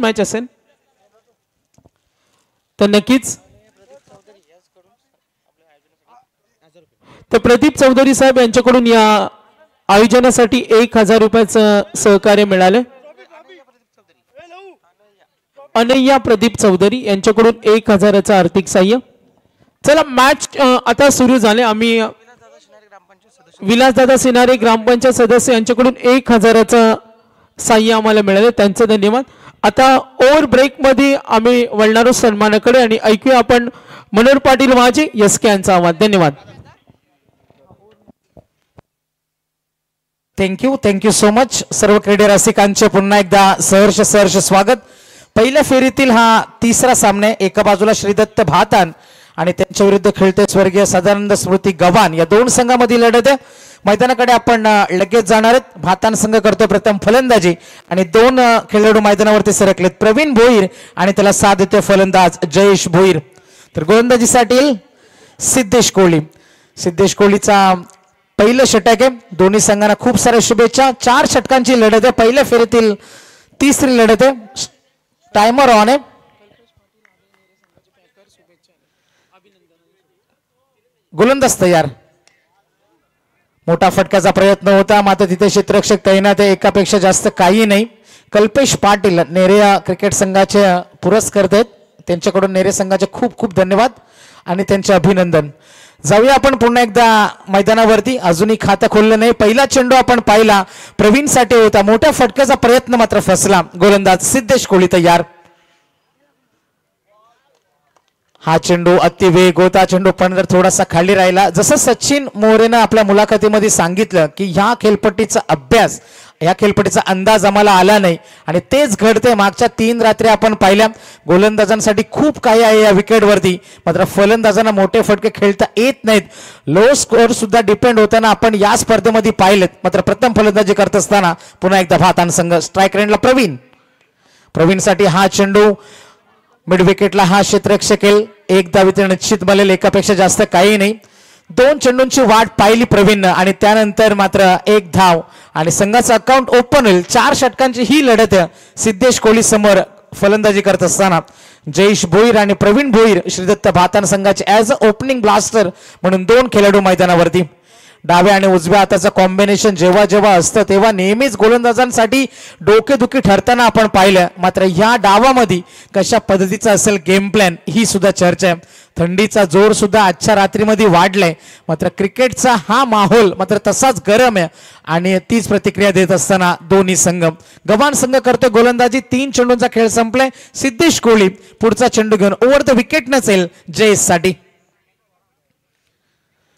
Match असेल तर नक्कीच तर प्रदीप चौधरी साहेब यांच्याकडून या आयोजनासाठी 1000 रुपयाचं सहकार्य मिळाले। अनैया प्रदीप चौधरी यांच्याकडून 1000चं आर्थिक सहाय्य। चला मॅच आता सुरू झाले। आम्ही विलासदादा सिनारे ग्रामपंचायत सदस्य यांच्याकडून 1000चं सहाय्य आम्हाला मिळाले, त्यांचे धन्यवाद। आता ओव्हर ब्रेक मध्ये आम्ही वळणार आहोत सन्मानाकडे आणि ऐकूया आपण मनोहर पाटील वाजे एसके यांचा आवाज। धन्यवाद। Thank you so much. सर्व क्रीडा रसिकांचे पुन्हा एकदा सहर्ष स्वागत। पहिल्या फेरीतील हा तिसरा सामना, एका बाजूला श्रीदत्त भातान आणि त्यांच्या विरुद्ध खेळते स्वर्गीय सदानंद स्मृती गव्हाण, या दोन संघामधील लढत आहे। मैदानाकडे आपण लगेच जाणार आहेत। भातान संघ करतो प्रथम फलंदाजी आणि दोन खेळाडू मैदानावरती सरकलेत, प्रवीण भोईर आणि त्याला साथ देते फलंदाज जयेश भोईर। तर गोलंदाजीसाठी सिद्धेश कोहली। सिद्धेश कोहलीचा पहिलं षटक आहे। दोन्ही संघांना खूप साऱ्या शुभेच्छा। 4 षटकांची लढत आहे, पहिल्या फेरीतील तिसरी लढत आहे। टाइमर ऑन आहे। गोलंदाज तयार। मोठा फटक्याचा प्रयत्न होता, मात्र तिथे क्षेत्ररक्षक तैनात आहे, एकापेक्षा जास्त काही नाही। कल्पेश पाटील नेरे क्रिकेट संघाचे पुरस्कर्ते आहेत, त्यांच्याकडून नेरे संघाचे खूप खूप धन्यवाद आणि त्यांचे अभिनंदन। जाऊया आपण पुन्हा एकदा मैदानावरती। अजूनही खातं खोललं नाही। पहिला चेंडू आपण पाहिला, प्रवीण साठी होता, मोठ्या फटक्याचा प्रयत्न मात्र फसला। गोलंदाज सिद्धेश कोहली तयार। हा चेंडू अति वेग होता, चेंडू पण थोडासा खाली राहिला। जसं सचिन मोरेनं आपल्या मुलाखतीमध्ये सांगितलं की ह्या खेळपट्टीचा अभ्यास, या खेळपट्टीचा अंदाज आम्हाला आला नाही आणि तेच घडते। मागच्या 3 रात्री आपण पाहिल्या, गोलंदाजांसाठी खूप काही आहे या विकेटवरती, मात्र फलंदाजांना मोठे फटके खेळता येत नाहीत। लो स्कोअर सुद्धा डिपेंड होताना आपण या स्पर्धेमध्ये पाहिलेत। मात्र प्रथम फलंदाजी करत असताना पुन्हा एकदा भातान संघ स्ट्राईक रेंजला प्रवीणसाठी हा चेंडू मिड विकेटला, हा क्षेत्ररक्षक एक धाव निश्चित बनेल, एकापेक्षा जास्त काही नाही। 2 चेंडूंची वाट पाहिली प्रवीण आणि त्यानंतर मात्र 1 धाव आणि संघाचं अकाउंट ओपन होईल। 4 षटकांची ही लढत आहे। सिद्धेश कोहली समोर फलंदाजी करत असताना जयेश भोईर आणि प्रवीण भोईर श्रीदत्त भातान संघाचे ॲज अ ओपनिंग ब्लास्टर म्हणून 2 खेळाडू मैदानावरती। डाव्या आणि उजव्या हाताचं कॉम्बिनेशन जेव्हा जेव्हा असतं तेव्हा नेहमीच गोलंदाजांसाठी डोकेदुखी ठरताना आपण पाहिलं। मात्र ह्या डावामध्ये कशा पद्धतीचा असेल गेम प्लॅन, ही सुद्धा चर्चा आहे। थंडीचा जोर सुद्धा आजच्या रात्रीमध्ये वाढलाय, मात्र क्रिकेटचा हा माहोल मात्र तसाच गरम आहे आणि तीच प्रतिक्रिया देत असताना दोन्ही संघ। गव्हाण संघ करतो गोलंदाजी। 3 चेंडूंचा खेळ संपलाय। सिद्धेश कोहली पुढचा चेंडू घेऊन ओव्हर द विकेट नसेल जयेश साठी।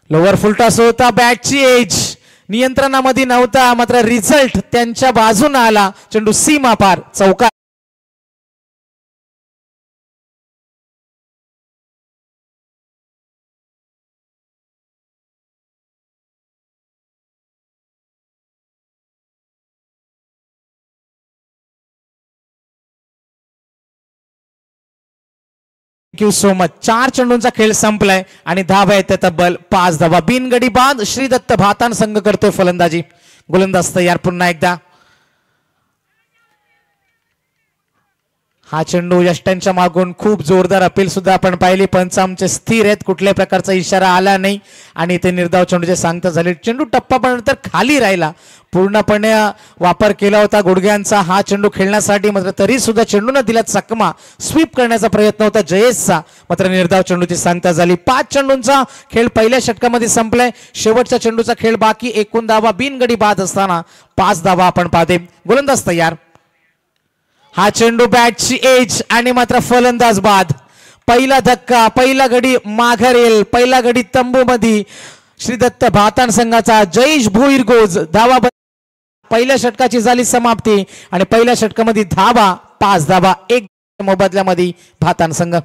लोअर फुलटॉस होता, बॅटची एज नियंत्रणामध्ये नव्हता, मात्र रिझल्ट त्यांच्या बाजूने आला। चेंडू सीमा पार चौकार। Thank you so much. 4 चेंडूंचा खेळ संपलाय आणि धावा येते तब्बल 5 धावा। बिनगडी बाद श्रीदत्त भातान संघ करतोय फलंदाजी। गोलंदाज तयार पुन्हा एकदा। हा चेंडू यष्टांच्या मागून खूप जोरदार अपील सुद्धा आपण पाहिली, पंच आमचे स्थिर आहेत, कुठल्याही प्रकारचा इशारा आला नाही आणि ते निर्धाव चेंडूचे सांगता झाले। चेंडू टप्पा पण नंतर खाली राहिला, पूर्णपणे वापर केला होता गुडघ्यांचा हा चेंडू खेळण्यासाठी, मात्र तरी सुद्धा चेंडूने दिला चकमा। स्वीप करण्याचा प्रयत्न होता जयेशचा, मात्र निर्धाव चेंडूची सांगता झाली। 5 चेंडूंचा खेळ पहिल्या षटकामध्ये संपलाय। शेवटच्या चेंडूचा खेळ बाकी। 1 धावा बिनगडी बाद असताना 5 धावा आपण पाहते। गोलंदाज तयार। हा चेंडू बॅटची एज आणि मात्र फलंदाज बाद। पहिला धक्का, पहिला गडी माघारेल, पहिला गडी तंबू मध्ये श्रीदत्त भातान संघाचा जयेश भोईर गोज धावा। पहिल्या षटकाची झाली समाप्ती आणि पहिल्या षटकामध्ये धावा 5 धावा 1 मोबदल्यामध्ये भातान संघ।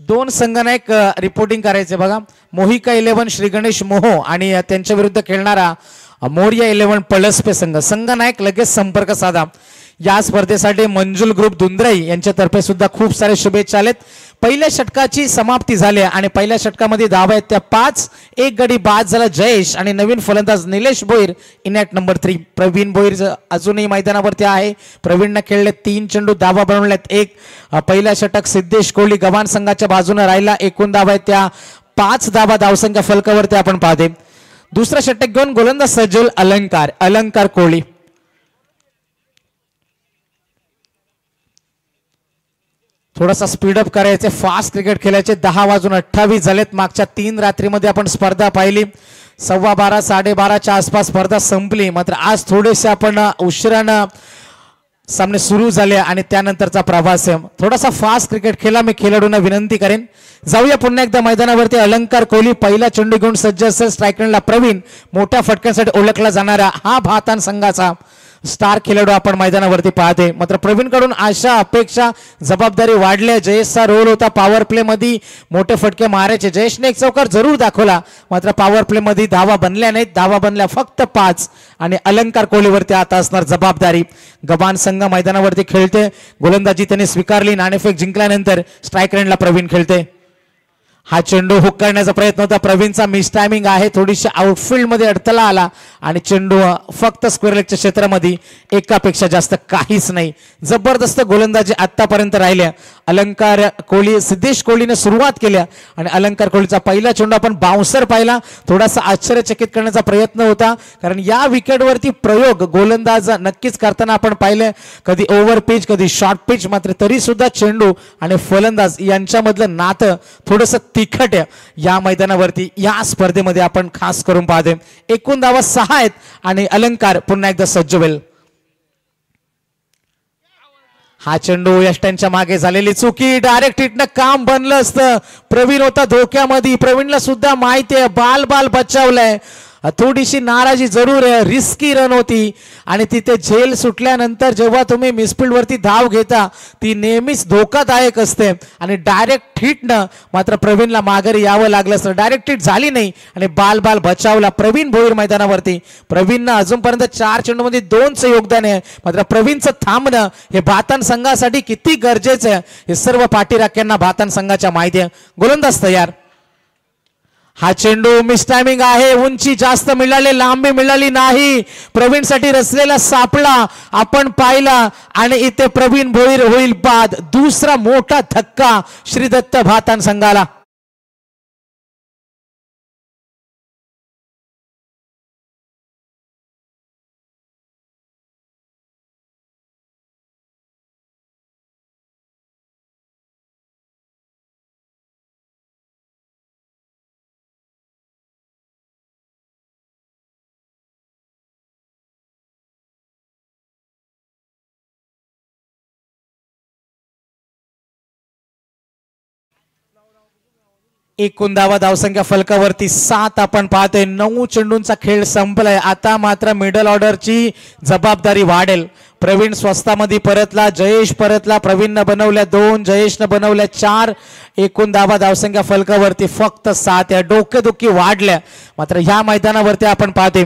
दोन संघनायक रिपोर्टिंग करायचे बघा. मोहिका 11 श्री गणेश मोहो आणि त्यांच्या विरुद्ध खेळणारा मोरिया 11 पळसपे संघ. संघनायक लगेच संपर्क साधा. या स्पर्धेसाठी मंजुल ग्रुप दुंद्राई यांच्यातर्फे सुद्धा खूप सारे शुभेच्छा आलेत. पहिल्या षटकाची समाप्ती झाली आणि पहिल्या षटकामध्ये धावा आहेत त्या 5. एक गडी बाद झाला जयेश आणि नवीन फलंदाज Nilesh Bhoir in at number 3. Pravin Bhoir अजूनही मैदानावरती आहे. प्रवीणनं खेळले 3 चेंडू, धावा बनवल्यात 1. पहिल्या षटक सिद्धेश कोहली गव्हाण संघाच्या बाजूने राहिला. एकूण धावा आहेत त्या 5 धावा धावसंख्या फलकावरती आपण पाहते. दुसरा षटक घेऊन गोलंदाज सज्जल अलंकार कोहली. थोडासा स्पीडअप करायचे, फास्ट क्रिकेट खेळायचे. 10:28 झालेत. मागच्या 3 रात्रीमध्ये आपण स्पर्धा पाहिली. 12:15 12:30च्या आसपास स्पर्धा संपली. मात्र आज थोडेसे आपण उशिरानं सामने सुरू झाले आणि त्यानंतरचा प्रवास आहे. थोडासा फास्ट क्रिकेट खेळा. मी खेळाडूंना विनंती करेन, जाऊया पुन्हा एकदा मैदानावरती. अलंकार कोहली पहिला चेंडू घेऊन सज्ज असेल. स्ट्रायकरला प्रवीण. मोठ्या फटक्यांसाठी ओळखला जाणारा हा भातान संघाचा स्टार खेळाडू आपण मैदानावरती पाहते. मात्र प्रवीण कडून आशा अपेक्षा जबाबदारी वाढल्या. जयेशचा रोल होता पॉवर प्ले मध्ये मोठे फटके मारायचे. जयेशने एक चौकार जरूर दाखवला, मात्र पॉवर प्ले मध्ये धावा बनल्या नाहीत. धावा बनल्या फक्त 5 आणि अलंकार कोहलीवरती आता असणार जबाबदारी. गव्हाण संघ मैदानावरती खेळते. गोलंदाजी त्याने स्वीकारली. नाणेफेक जिंकल्यानंतर स्ट्राईक रेंजला प्रवीण खेळते. हा चेंडू हुक करण्याचा प्रयत्न होता. प्रवीणचा मिस टायमिंग आहे. थोडीशी आउटफील्ड मध्ये अडथळा आला आणि चेंडू फक्त स्क्वेअर लेगच्या क्षेत्रामध्ये एकापेक्षा जास्त काहीच नाही. जबरदस्त गोलंदाजी आतापर्यंत राहिल्या. अलंकार कोहली सिद्धेश कोहलीने सुरुवात केल्या आणि अलंकार कोहलीचा पहिला चेंडू आपण बाउन्सर पाहिला. थोडासा आश्चर्यचकित करण्याचा प्रयत्न होता, कारण या विकेटवरती प्रयोग गोलंदाज नक्कीच करताना आपण पाहिले. कधी ओव्हर पिच, कधी शॉर्ट पिच. मात्र तरी सुद्धा चेंडू आणि फलंदाज यांच्यामधलं नातं थोडंसं तिखट या मैदानावरती या स्पर्धेमध्ये आपण खास करून पाहते. एकूण धावा 6 आहेत आणि अलंकार पुन्हा एकदा सज्ज होईल. हा चेंडू यष्टांच्या मागे झालेली चुकी. डायरेक्ट हिटनं काम बनलं असतं. प्रवीण होता धोक्यामध्ये. प्रवीणला सुद्धा माहिती आहे बाल बचावलंय. थोडीशी नाराजी जरूर आहे. रिस्की रन होती आणि तिथे झेल सुटल्यानंतर जेव्हा तुम्ही मिसफील्ड वरती धाव घेता ती नेहमीच धोकादायक असते आणि डायरेक्ट हिटनं मात्र प्रवीणला माघारी यावं लागलं असतं. डायरेक्ट हिट झाली नाही आणि बाल बचावला. प्रवीण भोईर मैदानावरती. प्रवीणनं अजूनपर्यंत 4 चेंडूमध्ये 2चं योगदान आहे. मात्र प्रवीणचं थांबणं हे भातान संघासाठी किती गरजेचं आहे हे सर्व पाठीराख्यांना भातान संघाच्या माहिती आहे. गोलंदाज तयार. हा चेंडू मिस टायमिंग आहे. उंची जास्त मिळाली, लांबी मिळाली नाही. प्रवीणसाठी रचलेला सापळा आपण पाहिला आणि इथे प्रवीण भोईर होईल बाद. दुसरा मोठा धक्का श्रीदत्त भातान संघाला. एकूण धावसंख्या फलकावरती 7 आपण पाहतोय. 9 चेंडूंचा खेळ संपलाय. आता मात्र मिडल ऑर्डरची जबाबदारी वाढेल. प्रवीण स्वस्तामध्ये परतला. जयेश परतला. प्रवीणनं बनवल्या 2, जयेशनं बनवल्या 4. एकूण धावसंख्या फलकावरती फक्त 7 या. डोकेदुखी वाढल्या. मात्र ह्या मैदानावरती आपण पाहते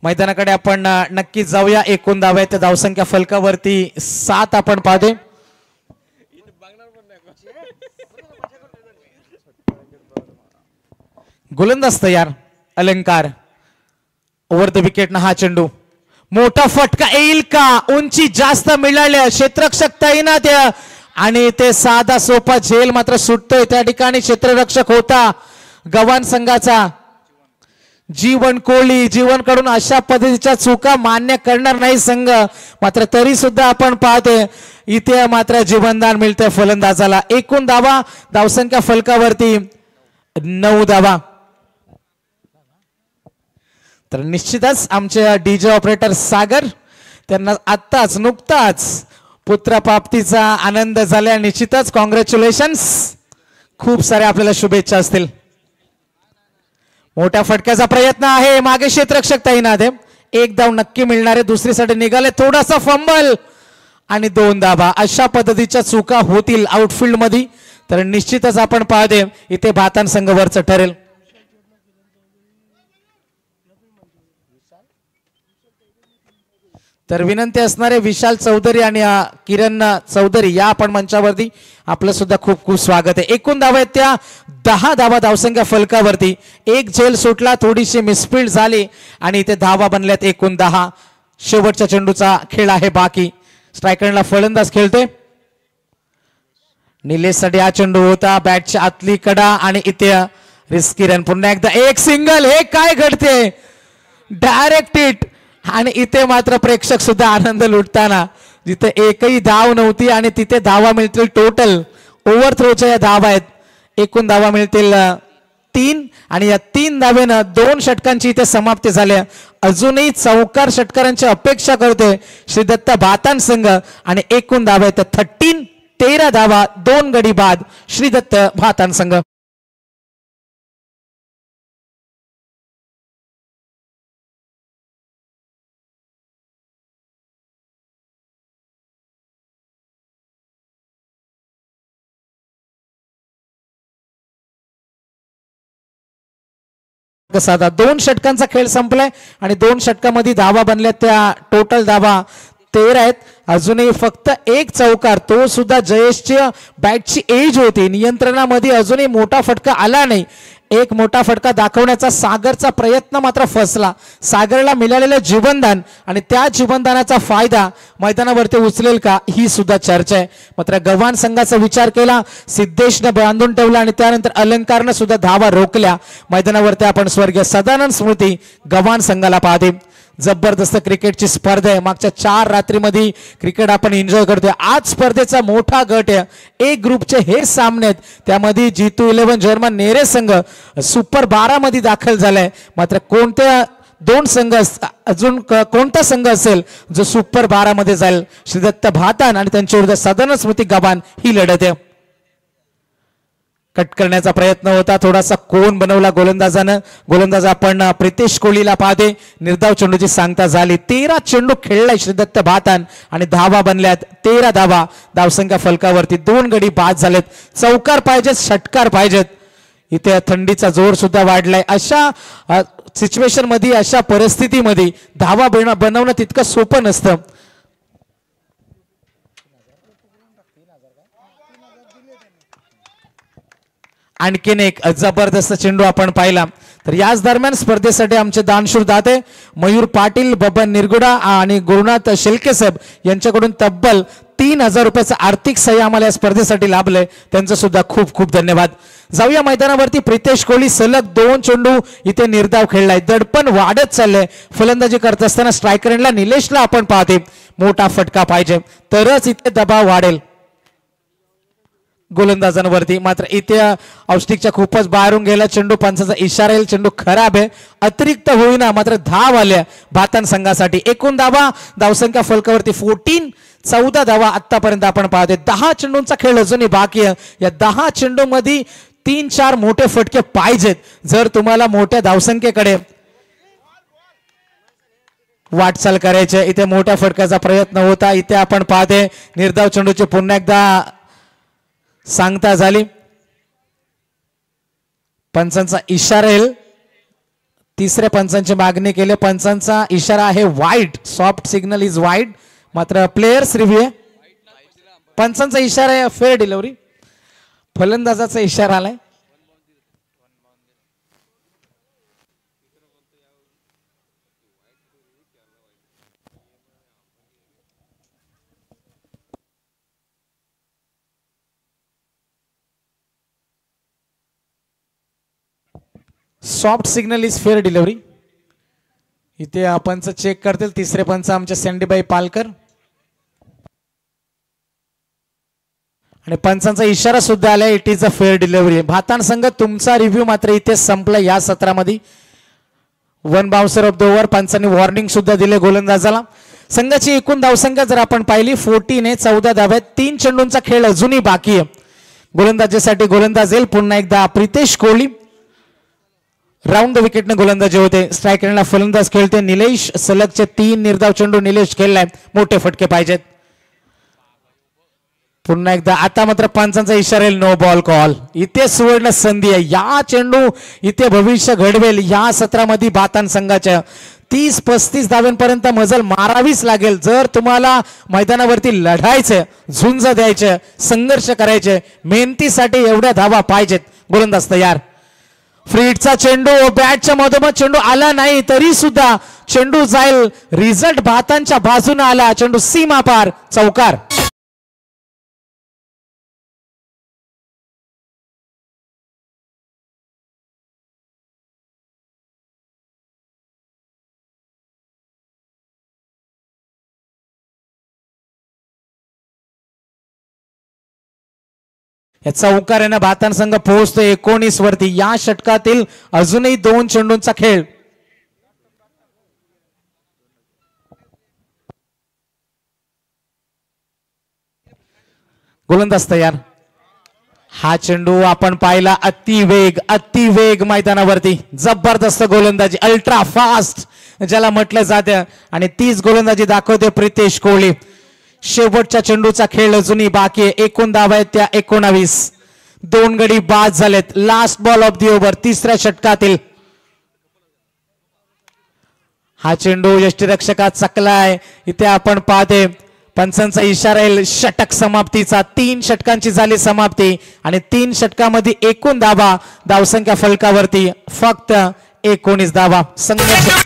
मैदानाकडे आपण नक्कीच जाऊया. एकूण धावा आहेत धावसंख्या फलकावरती 7 आपण पाहते. गोलंदाज तयार. अलंकार. ओव्हर द विकेट हा चेंडू. मोठा फटका येईल का? उंची जास्त मिळाली. क्षेत्ररक्षक तैनात आणि ते साधा सोपा झेल मात्र सुटतोय. त्या ठिकाणी क्षेत्ररक्षक होता गव्हाण संघाचा जीवन कोहली. जीवन कडून अशा पद्धतीच्या चुका मान्य करणार नाही संघ. मात्र तरी सुद्धा आपण पाहते इथे मात्र जीवनदान मिळते फलंदाजाला. एकूण धावा धावसंख्या फलकावरती 9 धावा. तर निश्चितच आमचे डीजे ऑपरेटर सागर त्यांना आत्ताच नुकताच पुत्रप्राप्तीचा आनंद झाला. निश्चितच कॉंग्रॅच्युलेशन्स. खूप साऱ्या आपल्याला शुभेच्छा असतील. मोठ्या फटक्याचा प्रयत्न आहे, मागे क्षेत्ररक्षक तैनात आहे, एक धाव नक्की मिळणार आहे, दुसरीसाठी निघाले, थोडासा फंबल आणि 2 धावा. अशा पद्धतीच्या चुका होतील आउटफील्ड मध्ये तर निश्चितच आपण पाहते इथे भातान संघ वरच ठरेल. तर विनंती असणारे विशाल चौधरी आणि किरण चौधरी या आपण मंचावरती आपलं सुद्धा खूप खूप स्वागत आहे. एकूण धावा आहेत त्या 10 धावा धावसंख्या फलकावरती. एक झेल सुटला, थोडीशी मिसफील्ड झाली आणि इथे धावा बनल्यात एकूण 10. शेवटच्या चेंडूचा खेळ आहे बाकी. स्ट्रायकरला फलंदाज खेळते. निलेशसाठी हा चेंडू होता, बॅटच्या आतली कडा आणि इथे रिस्की रन. पुन्हा एकदा एक सिंगल. हे काय घडते, डायरेक्ट हिट. आणि इथे मात्र प्रेक्षक सुद्धा आनंद लुटताना, जिथे एकही धाव नव्हती आणि तिथे धावा मिळतील. टोटल ओव्हर थ्रोच्या या धावा आहेत, एकूण धावा मिळतील 3 आणि या 3 धावेनं 2 षटकांची इथे समाप्ती झाली. अजूनही चौकार षटकारांची अपेक्षा करतोय श्रीदत्त भातान संघ आणि एकूण धावा आहेत 13 धावा, 2 गडी बाद श्रीदत्त भातान संघ. साधा 2 षटकांचा खेळ संपलाय आणि 2 षटकामध्ये धावा बनल्या त्या टोटल धावा 13 आहेत. अजूनही फक्त एक चौकार, तो सुद्धा जयेशच्या बॅटची एज होती, नियंत्रणामध्ये अजूनही मोठा फटका आला नाही. एक मोठा फटका दाखवण्याचा सागरचा प्रयत्न मात्र फसला. सागरला मिळालेलं जीवनदान आणि त्या जीवनदानाचा फायदा मैदानावरती उचलेल का, ही सुद्धा चर्चा आहे. मात्र गव्हाण संघाचा विचार केला, सिद्धेशनं बांधून ठेवला आणि त्यानंतर अलंकारनं सुद्धा धावा रोखल्या. मैदानावरती आपण स्वर्गीय सदानंद स्मृती गव्हाण संघाला पाहते. जबरदस्त क्रिकेटची स्पर्धा आहे. मागच्या 4 रात्रीमध्ये क्रिकेट आपण एन्जॉय करतोय. आज स्पर्धेचा मोठा गट आहे. ए ग्रुपचे हे सामने आहेत, त्यामध्ये G2 11 जर्मन नेरे संघ सुपर 12 मध्ये दाखल झालाय. मात्र कोणत्या 2 संघ अजून कोणता संघ असेल जो सुपर 12 मध्ये जाईल? श्रीदत्त भातान आणि त्यांच्या विरुद्ध सदानंद स्मृती गव्हाण ही लढत आहे. कट करण्याचा प्रयत्न होता, थोडासा कोण बनवला गोलंदाजानं. गोलंदाज आपण प्रितेश कोहलीला पाहते. निर्धाव चेंडूची सांगता झाली. 13 चेंडू खेळलाय श्रीदत्त भातान आणि धावा बनल्यात 13 धावा. धावसंख्या फलकावरती 2 गडी बाद झालेत. चौकार पाहिजेत, षटकार पाहिजेत. इथे थंडीचा जोर सुद्धा वाढलाय. अशा सिच्युएशन मध्ये, अशा परिस्थितीमध्ये धावा बनवणं तितकं सोपं नसतं. आणखीन एक जबरदस्त चेंडू आपण पाहिला. तर याच दरम्यान स्पर्धेसाठी आमचे दानशूर दाते मयूर पाटील, बबन निरगुडा आणि गुरुनाथ शेलकेसाहेब यांच्याकडून तब्बल 3000 रुपयाचं आर्थिक सहाय्य आम्हाला या स्पर्धेसाठी लाभलंय. त्यांचं सुद्धा खूप खूप धन्यवाद. जाऊया मैदानावरती. प्रितेश कोहली सलग 2 चेंडू इथे निर्धाव खेळलाय. दडपण वाढत चाललंय. फलंदाजी करत असताना स्ट्रायकरला निलेशला आपण पाहते. मोठा फटका पाहिजे तरच इथे दबाव वाढेल गोलंदाजांवरती. मात्र इथे औष्टिकच्या खूपच बाहेरून गेला चेंडू. पंचाचा इशारा येईल, चेंडू खराब आहे. अतिरिक्त होईना मात्र धाव आल्या भातान संघासाठी. एकूण धावा धावसंख्या फलकावरती 14 धावा आतापर्यंत आपण पाहतोय. 10 चेंडूंचा खेळ अजूनही बाकी आहे. या 10 चेंडू मध्ये 3-4 मोठे फटके पाहिजेत जर तुम्हाला मोठ्या धावसंख्येकडे वाटचाल करायची. इथे मोठ्या फटक्याचा प्रयत्न होता. इथे आपण पाहते निर्धाव चेंडूचे पुन्हा एकदा सांगता झाली. पंचांचा इशारा येईल. तिसऱ्या पंचांची मागणी केली. पंचांचा इशारा आहे wide. Soft signal is wide. मात्र प्लेयर्स रिव्ह्यू आहे. पंचांचा इशारा आहे फेअर डिलिव्हरी. फलंदाजाचा इशारा आलाय. Soft signal is fair delivery. इथे पंच चेक करतील. तिसरे पंच आमचे सँडीबाई पालकर आणि पंचांचा इशारा सुद्धा आलाय. It is a fair delivery. भातान संघ तुमचा रिव्ह्यू मात्र इथे संपला. या सत्रामध्ये 1 बाउन्सर ऑफ द ओव्हर. पंचांनी वॉर्निंग सुद्धा दिले गोलंदाजाला. संघाची एकूण धावसंख्या जर आपण पाहिली 14 आहे. 14 धाव्यात. 3 चेंडूंचा खेळ अजूनही बाकी आहे. गोलंदाजीसाठी गोलंदाज येईल पुन्हा एकदा प्रितेश कोहली. राऊंड द विकेटने गोलंदाजी होते. स्ट्रायकरला फलंदाज खेळते निलेश. सलगचे 3 निर्धाव चेंडू निलेश खेळलाय. मोठे फटके पाहिजेत. पुन्हा एकदा आता मात्र पंचांचा इशारा येईल. No ball call. इथे सुवर्ण संधी आहे. या चेंडू इथे भविष्य घडवेल. या सत्रामध्ये बातान संघाच्या 30-35 धाव्यांपर्यंत मजल मारावीच लागेल. जर तुम्हाला मैदानावरती लढायचं, झुंज द्यायचं, संघर्ष करायचे, मेहनतीसाठी एवढ्या धावा पाहिजेत. गोलंदाज तयार. फ्रीडचा चेंडू बॅटच्या मधोमध चेंडू आला नाही तरी सुद्धा चेंडू जाईल. रिझल्ट भातांच्या बाजूने आला. चेंडू सीमा पार. चौकार. या चौकाराने भातान संघ पोहोचतो 19 वरती. या षटकातील अजूनही 2 चेंडूंचा खेळ. गोलंदाज तयार. हा चेंडू आपण पाहिला. अतिवेग मैदानावरती. जबरदस्त गोलंदाजी. अल्ट्रा फास्ट ज्याला म्हटलं जातं. आणि तीच गोलंदाजी दाखवते प्रितेश कोहली. शेवटच्या चेंडूचा खेळ अजूनही बाकी आहे. 19 धावा आहेत त्या 19. 2 गडी बाद झालेत. Last ball of the over. तिसऱ्या षटकातील हा चेंडू यष्टीरक्षकात चकलाय. इथे आपण पाहते पंचांचा इशारा येईल षटक समाप्तीचा. 3 षटकांची झाली समाप्ती आणि 3 षटकामध्ये एकूण धावा धावसंख्या फलकावरती फक्त 19 धावा. संघर्ष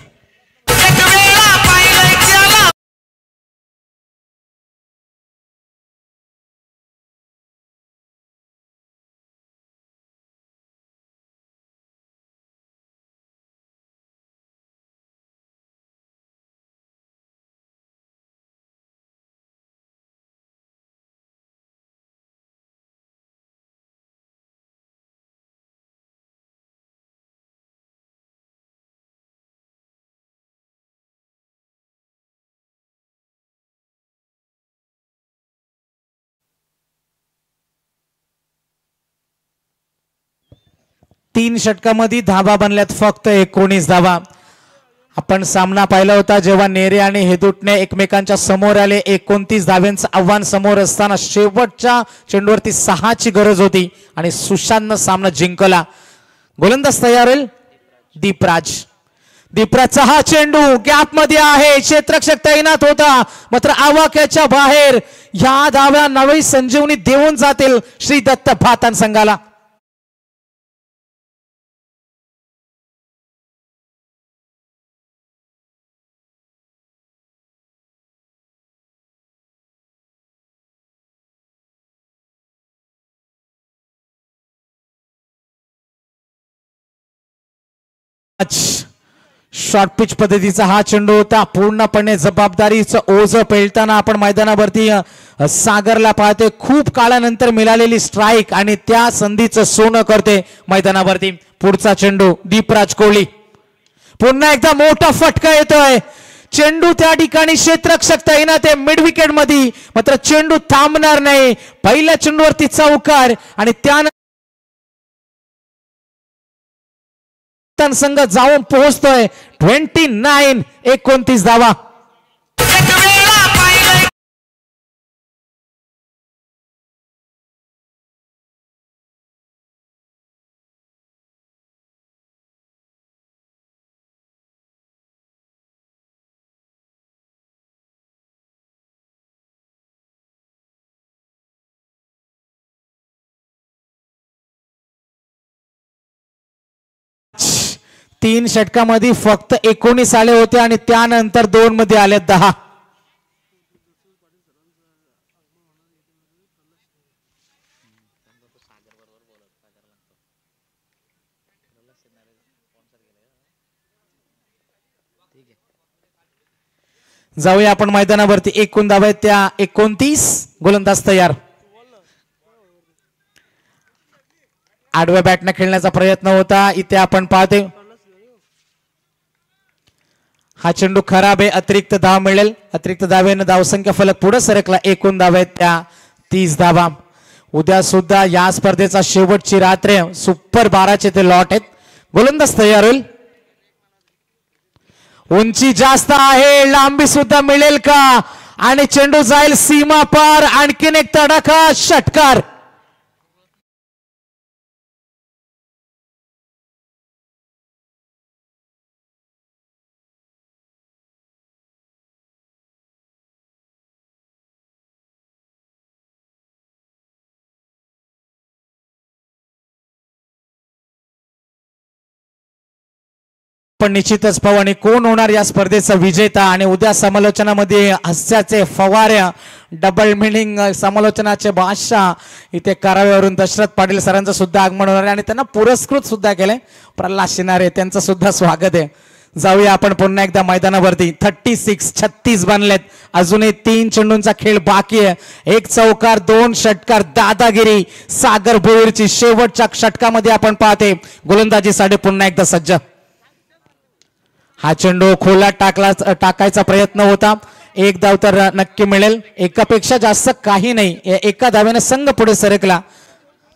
3 षटकामध्ये धावा बनल्यात फक्त 19 धावा. आपण सामना पाहिला होता जेव्हा नेरे आणि हेदुटणे एकमेकांच्या समोर आले. 29 धाव्यांचं आव्हान समोर असताना शेवटच्या चेंडूवरती 6ची गरज होती आणि सुशांतनं सामना जिंकला. गोलंदाज तयार होईल दीपराज. दीपराजचा हा चेंडू गॅप मध्ये आहे. क्षेत्ररक्षक तैनात होता मात्र आवाक्याच्या बाहेर. या धाव्या नवी संजीवनी देऊन जातील श्री दत्त भातान संघाला. शॉर्ट पिच पद्धतीचा हा चेंडू होता. पूर्णपणे जबाबदारीचं ओझ पेलताना आपण मैदानावरती सागरला पाहते. खूप काळानंतर मिळालेली स्ट्राईक आणि त्या संधीचं सोनं करते मैदानावरती. पुढचा चेंडू दीपराज कोहली. पुन्हा एकदा मोठा फटका येतोय. चेंडू त्या ठिकाणी क्षेत्ररक्षक तैनात आहे मिड विकेट मध्ये मात्र चेंडू थांबणार नाही. पहिल्या चेंडूवरती चौकार आणि त्यानंतर संघ जाऊन पोहोचतोय 29 धावा. तीन षटकामध्ये फक्त 19 आले होते आणि त्यानंतर 2 मध्ये आले 10. जाऊया आपण मैदानावरती. एकूण धावा आहेत त्या 29. गोलंदाज तयार. आडव्या बॅटने खेळण्याचा प्रयत्न होता. इथे आपण पाहते हा चेंडू खराब आहे. अतिरिक्त धाव मिळेल. अतिरिक्त धावेने धावसंख्या फलक पुढे सरकला. एकूण धावा आहेत त्या 30 धावा. उद्या सुद्धा या स्पर्धेचा शेवटची रात्र सुपर 12चे ते लॉट आहेत. गोलंदाज तयार होईल. उंची जास्त आहे, लांबी सुद्धा मिळेल का आणि चेंडू जाईल सीमा पार. आणखीन एक तडाखा, षटकार. पण निश्चितच पाहू आणि कोण होणार या स्पर्धेचा विजेता. आणि उद्या समालोचनामध्ये हास्याचे फवाऱ्या, डबल मिनिंग समालोचनाचे बादशाह इथे कराव्यावरून दशरथ पाटील सरांचं सुद्धा आगमन होणार आहे आणि त्यांना पुरस्कृत सुद्धा केलंय. प्रल्हाद शिनारे त्यांचं सुद्धा स्वागत आहे. जाऊया आपण पुन्हा एकदा मैदानावरती. 36 बनलेत. अजूनही 3 चेंडूंचा खेळ बाकी आहे. 1 चौकार 2 षटकार. दादागिरी सागर भोईरची शेवटच्या षटकामध्ये आपण पाहते. गोलंदाजीसाठी पुन्हा एकदा सज्ज. हा चेंडू खोलात टाकायचा प्रयत्न होता. 1 धाव तर नक्की मिळेल. एकापेक्षा जास्त काही नाही. एका धावेने संघ पुढे सरकला.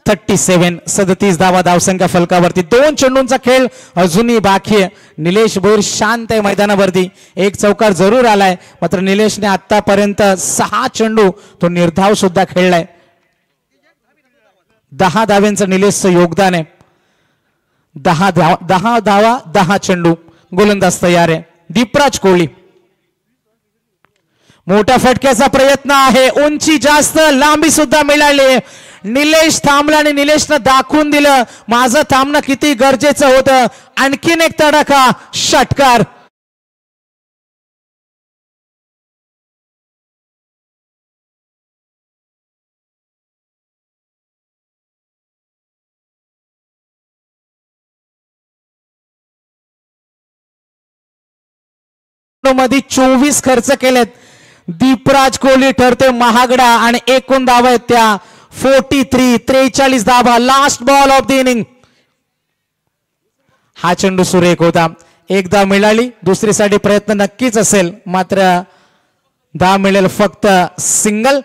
37 धावा धावसंख्या फलकावरती. 2 चेंडूंचा खेळ अजूनही बाकी आहे. निलेश भोईर शांत आहे मैदानावरती. 1 चौकार जरूर आलाय, मात्र निलेशने आतापर्यंत 6 चेंडू तो निर्धाव सुद्धा खेळलाय. 10 धाव्यांचं निलेशचं योगदान आहे. 10 धावा 10 चेंडू. गोलंदाज तयार आहे. दीपराज कोहली. मोठ्या फटक्याचा प्रयत्न आहे. उंची जास्त, लांबी सुद्धा मिळाली. निलेश थांबला आणि निलेशनं दाखवून दिलं माझं थांबणं किती गरजेचं होतं. आणखीन एक तडाखा, षटकार. मध्ये 24 खर्च केलेत. दीपराज कोहली ठरते महागडा आणि एकूण धावा आहेत त्या 43 धावा. Last ball of the inning. हा चेंडू सुरेख होता. 1 धाव मिळाली. दुसरीसाठी प्रयत्न नक्कीच असेल, मात्र धाव मिळेल फक्त सिंगल.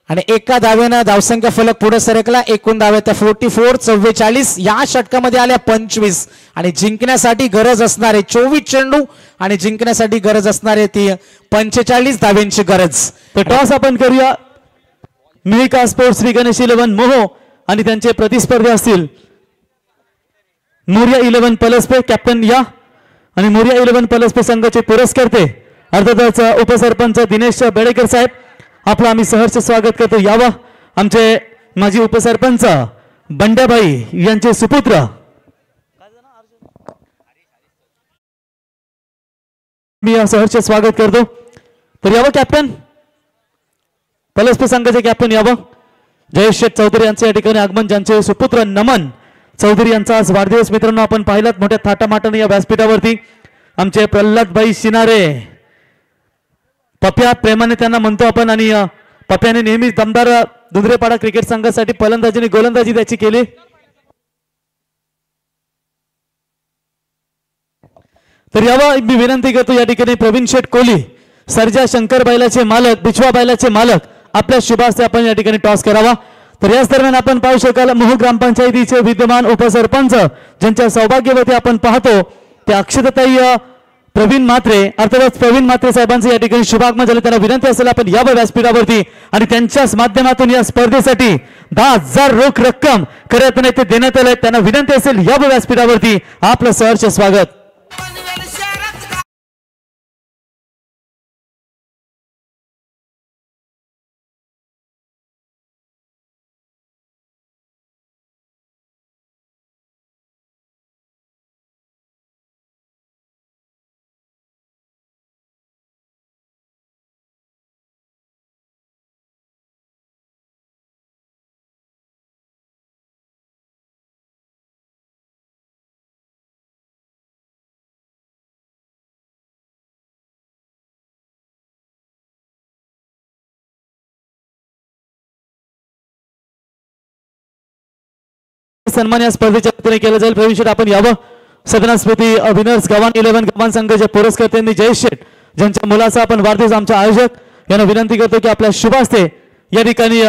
आणि एका धावेनं धावसंख्या फलक पुढे सरकला. एकूण धाव्या त्या 44 या षटकामध्ये आल्या 25. आणि जिंकण्यासाठी गरज असणारे 24 चेंडू आणि जिंकण्यासाठी गरज असणारे ती 45 धाव्यांची गरज. तर टॉस आपण करूया. मिहिका स्पोर्ट्स श्री गणेश 11 मोहो आणि त्यांचे प्रतिस्पर्धी असतील मोरिया 11 पलसपे. कॅप्टन या. आणि मोरिया 11 पलसपे संघाचे पुरस्कर्ते अर्थातच उपसरपंच दिनेश बेडेकर साहेब, आपलं आम्ही सहर्ष स्वागत करतो. यावं आमचे माजी उपसरपंच बंड्याबाई यांचे सुपुत्र मी सहर्ष स्वागत करतो. तर यावं कॅप्टन, पलसपे संघाचे कॅप्टन यावं. जयेश शेठ चौधरी यांचे या ठिकाणी आगमन, ज्यांचे सुपुत्र नमन चौधरी यांचा आज वाढदिवस. मित्रांनो, आपण पाहिलात मोठ्या थाटामाटाने या व्यासपीठावरती आमचे प्रल्हादभाई शिनारे, पप्या प्रेमाने त्यांना म्हणतो आपण. आणि पप्याने नेहमीच दमदार दुधरेपाडा क्रिकेट संघासाठी फलंदाजी आणि गोलंदाजी त्याची केली. तर यावं मी विनंती करतो या ठिकाणी प्रवीण शेठ कोहली, सर्जा शंकर बैलाचे मालक, बिछवा बैलाचे मालक, आपल्या शुभास्ते आपण या ठिकाणी टॉस करावा. तर याच दरम्यान आपण पाहू शकाल मोहो ग्रामपंचायतीचे विद्यमान उपसरपंच ज्यांच्या सौभाग्यवती आपण पाहतो त्या अक्षताताई प्रवीण म्हात्रे, अर्थातच प्रवीण म्हात्रे साहेबांचं या ठिकाणी शुभागमन झालं. त्यांना विनंती असेल आपण यावं व्यासपीठावरती आणि त्यांच्याच माध्यमातून या स्पर्धेसाठी 10,000 रोख रक्कम खऱ्या ते देण्यात आलंय. त्यांना विनंती असेल यावं व्यासपीठावरती. आपलं सहर्ष स्वागत. सन्मान या स्पर्धेच्या वतीने केलं जाईल. प्रवीण शेठ आपण यावं. सदना स्मृती विनर्स गव्हाण 11 गव्हाण संघाचे पुरस्कर्त्यांनी जयेश शेठ, ज्यांच्या मुलाचा आपण वाढदिवस, आमच्या आयोजक यांना विनंती करतो की आपल्या शुभास्ते या ठिकाणी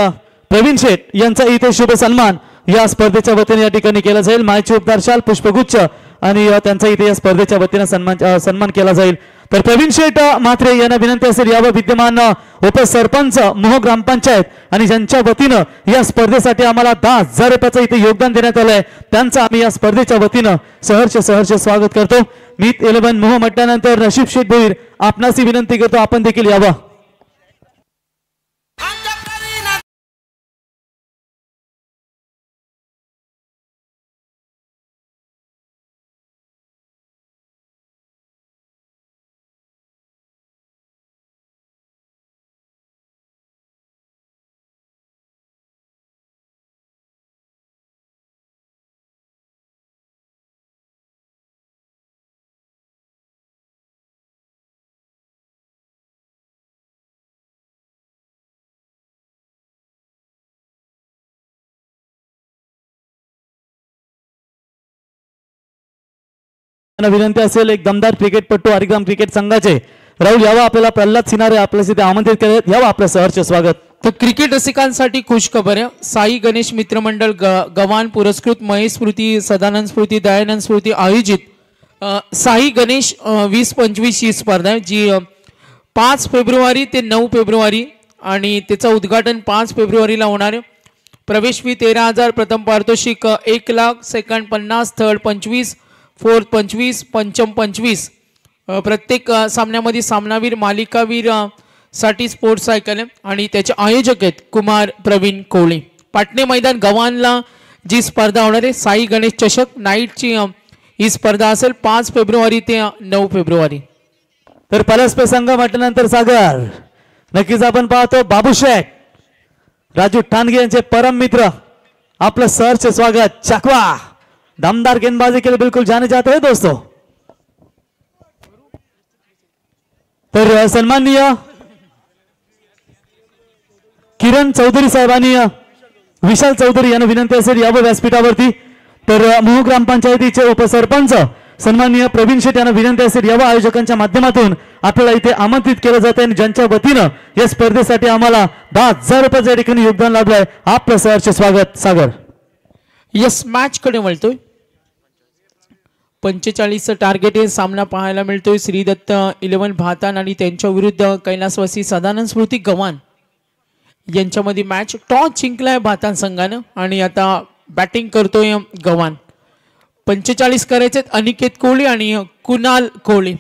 प्रवीण शेठ यांचा इथे शुभ सन्मान या स्पर्धेच्या वतीने या ठिकाणी केला जाईल. मायची उपदार शाल, पुष्पगुच्छ आणि त्यांचा इथे या स्पर्धेच्या वतीने सन्मान केला जाईल. तर प्रवीण शेठ म्हात्रे यांना विनंती असेल यावर विद्यमान उपसरपंच मोह ग्रामपंचायत आणि ज्यांच्या वतीनं या स्पर्धेसाठी आम्हाला 10,000 रुपयाचं इथे योगदान देण्यात आलंय त्यांचं आम्ही या स्पर्धेच्या वतीनं सहर्ष स्वागत करतो. मीत 11 मोह म्हटल्यानंतर नशीब शेठ भोईर आपणासी विनंती करतो आपण देखील यावं. विनंती असेल एक दमदार क्रिकेटपटू हरिग्राम क्रिकेट संघाचे राहुल यावा आपल्याला प्रल्हाद सिनारे आपल्या इथे आमंत्रित करत यावा आपलं सहर्ष स्वागत. तर क्रिकेट रसिकांसाठी खुश खबर आहे. साई गणेश मित्रमंडळ गवान पुरस्कृत महेश स्मृती सदानंद स्मृती दयानंद स्मृती आयोजित साई गणेश 20-25 ही स्पर्धा आहे जी 5 फेब्रुवारी ते 9 फेब्रुवारी आणि त्याचं उद्घाटन 5 फेब्रुवारीला होणार आहे. प्रवेश फी 13,000, प्रथम पारितोषिक 1,00,000, सेकंड 50, थर्ड 25, फोर्थ 25, पंचम 25. प्रत्येक सामन्यामध्ये सामनावीर मालिकावीर साठी स्पोर्ट्स सायकल आहे आणि त्याचे आयोजक आहेत कुमार प्रवीण कोळी. पाटणे मैदान गव्हाणला जी स्पर्धा होणार आहे साई गणेश चषक नाईटची ही स्पर्धा असेल 5 फेब्रुवारी ते 9 फेब्रुवारी. तर पलसपे संघ म्हटल्यानंतर सागर नक्कीच आपण पाहतो बाबूशेठ राजू ठाणगे यांचे परम मित्र आपलं सहर्ष स्वागत. चकवा दमदार गेंदबाजी के लिए बिल्कुल जाने जाते हैं दोस्तों. तर सन्माननीय किरण चौधरी साहेबांनी विशाल चौधरी यांना विनंती असेल यावं व्यासपीठावरती. तर मोह ग्रामपंचायतीचे उपसरपंच सन्माननीय प्रवीण शेठ यांना विनंती असेल यावं आयोजकांच्या माध्यमातून आपल्याला इथे आमंत्रित केलं जातं आणि ज्यांच्या वतीनं या स्पर्धेसाठी आम्हाला 10,000 रुपयाच्या ठिकाणी योगदान लाभलंय आपलं सहर्ष स्वागत. सागर यस मॅच कडे वळतोय. 45चं टार्गेट आहे. सामना पाहायला मिळतोय श्रीदत्त 11 भातान आणि त्यांच्या विरुद्ध कैलासवासी सदानंद स्मृती गव्हाण यांच्यामध्ये मॅच. टॉस जिंकलाय भातान संघानं आणि आता बॅटिंग करतोय गव्हाण. 45 करायचे अनिकेत कोहली आणि कुणाल कोहली.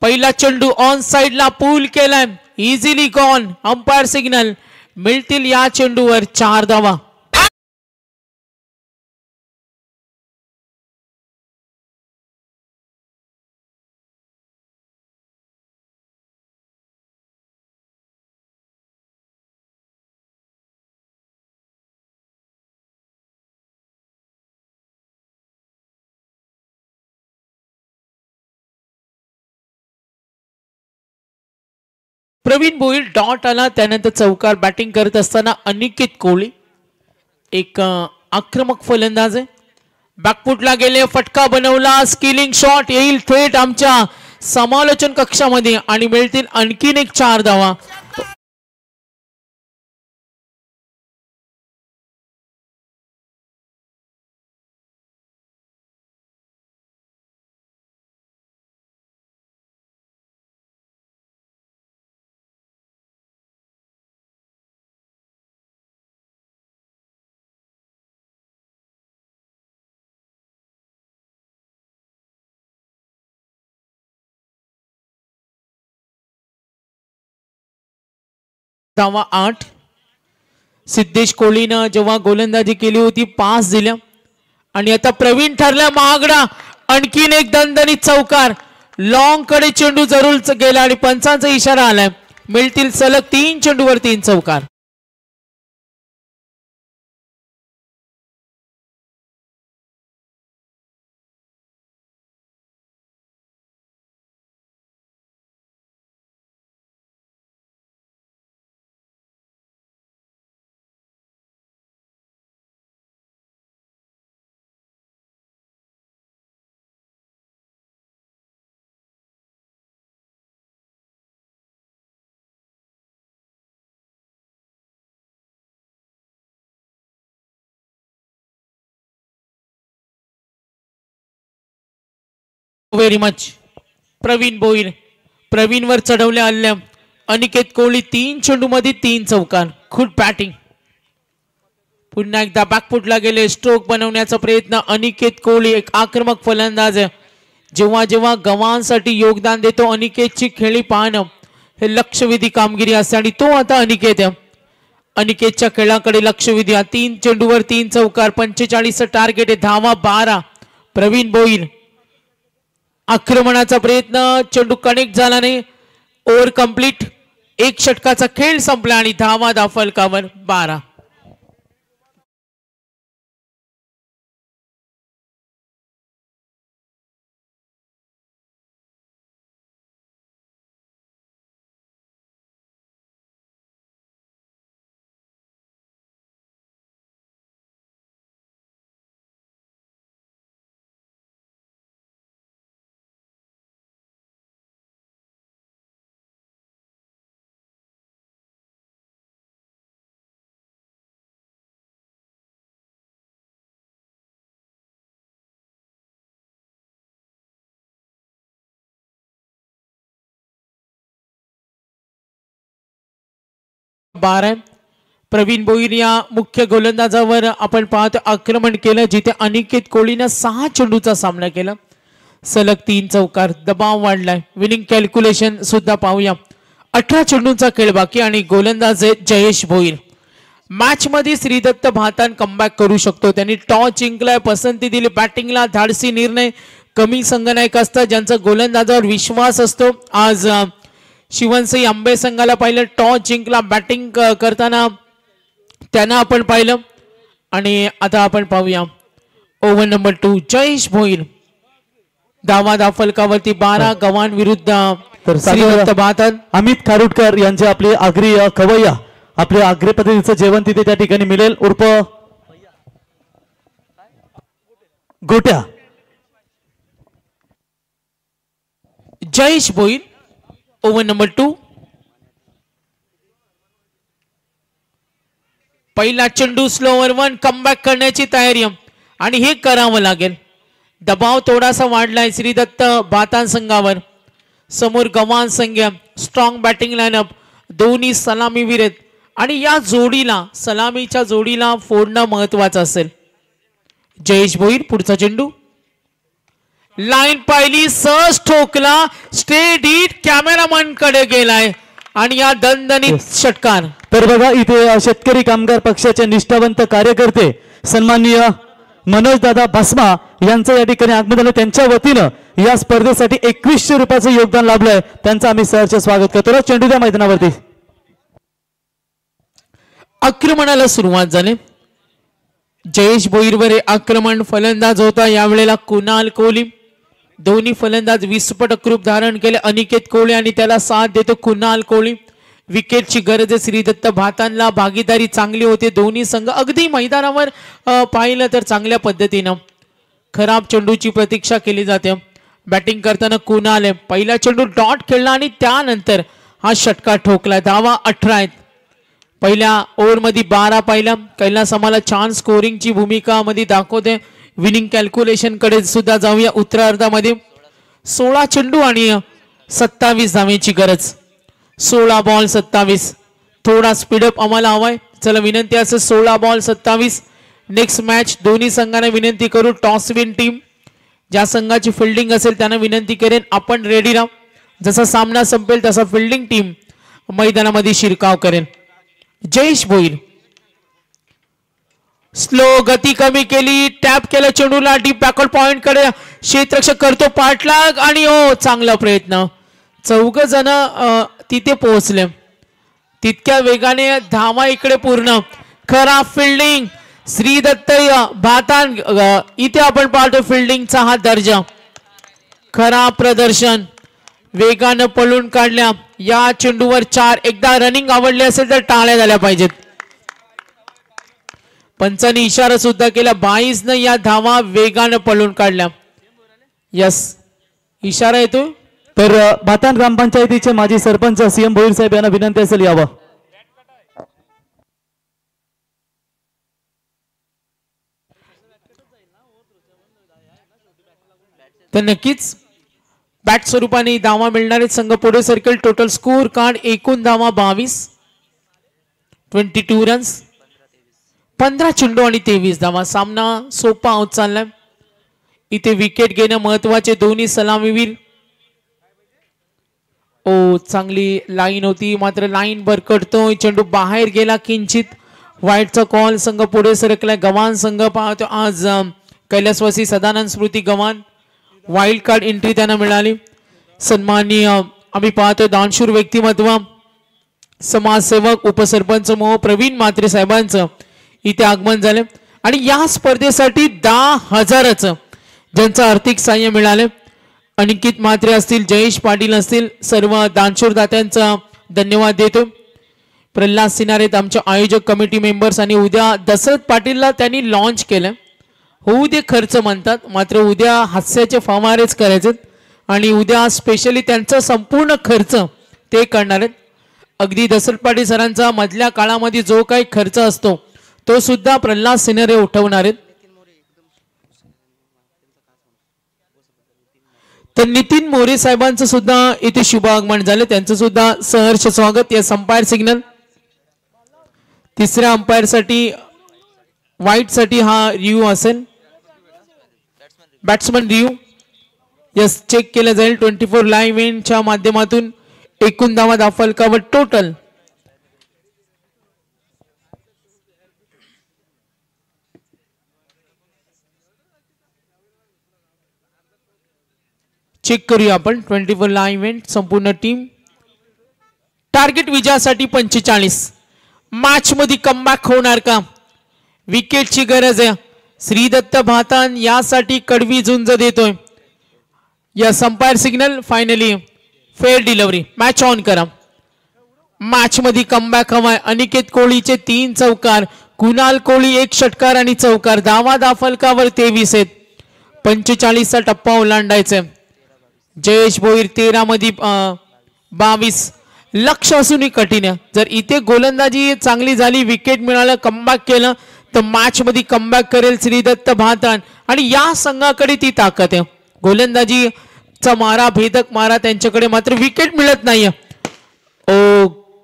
पहिला चेंडू ऑन साइडला पूल केलाय इझिली गॉन. अंपायर सिग्नल मिळतील या चेंडूवर 4 धावा. प्रवीण भोईर डॉट आला त्यानंतर चौकार. बॅटिंग करत असताना अनिकेत कोहली एक आक्रमक फलंदाज आहे. बॅकफुटला गेले फटका बनवला. स्किलिंग शॉट येईल थेट आमच्या समालोचन कक्षामध्ये आणि मिळतील आणखीन एक 4 धावा. धावा 8. सिद्धेश कोहलीनं जेव्हा गोलंदाजी केली होती 5 दिल्या आणि आता प्रवीण ठरला महागडा. आणखीन एक दणदणीत चौकार. लॉंग कडे चेंडू जरूर गेला आणि पंचांचा इशारा आलाय. मिळतील सलग 3 चेंडूवर 3 चौकार. Very much. प्रवीण भोईर, प्रवीणवर चढवल्या हल्ल्या. अनिकेत कोहली 3 चेंडूमध्ये 3 चौकार. Good batting. पुन्हा एकदा बॅकफुटला गेले. स्ट्रोक बनवण्याचा प्रयत्न. अनिकेत कोहली एक आक्रमक फलंदाज आहे. जेव्हा जेव्हा गव्हांसाठी योगदान देतो अनिकेतची खेळी पाहणं हे लक्षवेधी कामगिरी असते आणि तो आता अनिकेत आहे. अनिकेतच्या खेळाकडे लक्षवेधी. 3 चेंडूवर 3 चौकार. 45 टार्गेट आहे. धावा 12. प्रवीण भोईर आक्रमणाचा प्रयत्न. चेंडू कनेक्ट झाला नाही. Over complete. 1 षटकाचा खेळ संपला आणि धावा फलकावर 12. प्रवीण भोईर या मुख्य गोलंदाजावर आपण पाहतो आक्रमण केलं जिथे अनिकेत कोहलीनं 6 चेंडूचा सामना केला. सलग 3 चौकार. दबाव वाढलाय. विनिंग कॅल्क्युलेशन सुद्धा पाहूया. 18 चेंडूंचा खेळ बाकी आणि गोलंदाज आहे जयेश भोईर. मॅच मध्ये श्रीदत्त भातान कमबॅक करू शकतो. त्यांनी टॉस जिंकलाय. पसंती दिली बॅटिंगला. धाडसी निर्णय. कमी संघनायक असतात ज्यांचा गोलंदाजावर विश्वास असतो. आज शिवनसिंह आंबे संघाला पाहिलं. टॉस जिंकला. बॅटिंग करताना त्यांना आपण पाहिलं आणि आता आपण पाहूया ओव्हर नंबर 2. जयेश भोईर धावा फलकावरती 12. गव्हांविरुद्ध श्रीदत्त भातान. अमित खारुटकर यांचे आपले आगरी खवय्या आपले आग्रे पद्धतीचं जेवण तिथे त्या ठिकाणी मिळेल. उर्फ गोट्या. Jayesh Bhoir over number 2. पहिला चेंडू स्लो ओव्हर 1. कमबॅक करण्याची तयारी आणि हे करावं लागेल. दबाव थोडासा वाढलाय श्रीदत्त भातान संघावर. समोर गव्हाण संघ. Strong batting line-up. दोन्ही सलामीवीर आहेत आणि या जोडीला सलामीच्या जोडीला फोडणं महत्वाचं असेल. जयेश भोईर पुढचा चेंडू. लाईन पाहिली. सहज ठोकला. Straight hit. कॅमेरामन कडे गेलाय आणि या दणदणीत षटकार. तर बघा इथे शेतकरी कामगार पक्षाचे निष्ठावंत कार्यकर्ते सन्माननीय मनोज दादा भस्मा यांचं या ठिकाणी आगमन झालं. त्यांच्या वतीनं या स्पर्धेसाठी 2100 रुपयाचं योगदान लाभलंय. त्यांचं आम्ही सहर्ष स्वागत करतो. चेंडू द्या मैदानावरती. आक्रमणाला सुरुवात झाली. जयेश भोईरवर आक्रमण. फलंदाज होता यावेळेला कुणाल कोहली. दोन्ही फलंदाज विस्फोट ग्रुप धारण केले. अनिकेत कोहली आणि त्याला साथ देतो कुणाल कोहली. विकेटची गरज आहे श्रीदत्त भातांना. भागीदारी चांगली होती. दोन्ही संघ अगदी मैदानावर पाहिलं तर चांगल्या पद्धतीनं खराब चेंडूची प्रतीक्षा केली जाते. बॅटिंग करताना कुणाल आहे. पहिला चेंडू डॉट खेळला आणि त्यानंतर हा षटकार ठोकला. धावा 18 आहेत. पहिल्या ओव्हरमध्ये 12 पाहिला. कैलास आम्हाला छान स्कोरिंगची भूमिका मध्ये दाखवते. विनिंग कॅल्क्युलेशन कडे सुद्धा जाऊया. उत्तरार्धामध्ये 16 चेंडू आणि 27 धावेची गरज. 16 बॉल 27. थोडा स्पीडअप आम्हाला हवाय. चला विनंती असेल 16 बॉल 27. नेक्स्ट मॅच दोन्ही संघांना विनंती करू. टॉस विन टीम ज्या संघाची फिल्डिंग असेल त्यांना विनंती करेन आपण रेडी राहा. जसा सामना संपेल तसा फिल्डिंग टीम मैदानामध्ये शिरकाव करेन. जयेश भोईर स्लो गती कमी केली. टॅप केलं चेंडूला. डीप बॅकवर्ड पॉइंट कडे क्षेत्ररक्षक करतो पाठलाग आणि ओ चांगला प्रयत्न. 4 जण तिथे पोहोचले. तितक्या वेगाने धावा इकडे पूर्ण. खराब फिल्डिंग श्रीदत्त भातान. इथे आपण पाहतो फिल्डिंगचा हा दर्जा. खराब प्रदर्शन. वेगानं पळून काढल्या. या चेंडूवर 4. एकदा रनिंग आवडली असेल तर टाळ्या झाल्या पाहिजेत. पंचांनी इशारा सुद्धा केला. 22 न या धावा वेगानं पळून काढल्या. यस इशारा येतो. तर भातान ग्रामपंचायतीचे माजी सरपंच सीएम भोईर साहेब यांना विनंती असेल यावं. तर नक्कीच बॅट स्वरूपाने धावा मिळणारे संघ पुढे सरकेल. टोटल स्कोर कार्ड एकूण धावा 22 रन्स, 15 चेंडू आणि 23 धावा. सामना सोपा होत चाललाय. इथे विकेट घेणं महत्वाचे. दोन्ही सलामीवीर. चांगली लाईन होती मात्र लाईन भरकटतोय. चेंडू बाहेर गेला किंचित. वाईटचा कॉल. संघ पुढे सरकलाय. गव्हाण संघ पाहतो आज कैलासवासी सदानंद स्मृती गव्हाण. वाईल्ड कार्ड एंट्री त्यांना मिळाली. सन्माननीय आम्ही पाहतो दानशूर व्यक्तिमत्व समाजसेवक उपसरपंच मोह प्रवीण म्हात्रे साहेबांचं इथे आगमन झाले आणि या स्पर्धेसाठी 10,000चं ज्यांचं आर्थिक सहाय्य मिळाले. अनिकेत म्हात्रे असतील, जयेश पाटील असतील, सर्व दानशूर दात्यांचा धन्यवाद देतो. प्रल्हाद सिनारेत आमचे आयोजक कमिटी मेंबर्स. आणि उद्या दशरथ पाटीलला त्यांनी लॉन्च केलं. होऊ दे खर्च म्हणतात मात्र उद्या हास्याचे फवारेच करायचे आणि उद्या स्पेशली त्यांचा संपूर्ण खर्च ते करणार आहेत. अगदी दशरथ पाटील सरांचा मधल्या काळामध्ये जो काही खर्च असतो तो सुद्धा प्रल्हाद सिनारे उठवणार आहेत. तर नितीन मोरे साहेबांचं सुद्धा इथे शुभ आगमन झालं. त्यांचं सुद्धा सहर्ष स्वागत. या अंपायर सिग्नल. तिसऱ्या अंपायर साठी व्हाईट साठी हा रिव्ह्यू असेल. बॅट्समन रिव्ह्यू यस चेक केलं जाईल 24 लाईव्ह इव्हेंटच्या माध्यमातून. एकूण धावा दाफलकावर टोटल चेक करूया आपण. 24 लाईव्ह इव्हेंट संपूर्ण टीम. टार्गेट विजयासाठी 45. मॅच मध्ये कमबॅक होणार का? विकेटची गरज आहे. श्रीदत्त भातान यासाठी कडवी झुंज देतोय. या umpire signal. Finally fair delivery. Match on करा. मॅच मध्ये कमबॅक हवाय. अनिकेत कोहलीचे 3 चौकार, कुणाल कोहली 1 षटकार आणि चौकार. धावा दाफलकावर 23 आहेत. 45चा टप्पा ओलांडायचा. जयेश भोईर 13 मध्ये 22. लक्ष असूनही कठीण आहे. जर इथे गोलंदाजी चांगली झाली, विकेट मिळालं, कमबॅक केलं तर मॅच मध्ये कमबॅक करेल श्रीदत्त भातान आणि या संघाकडे ती ताकद आहे. गोलंदाजीचा मारा, भेदक मारा त्यांच्याकडे, मात्र विकेट मिळत नाहीये.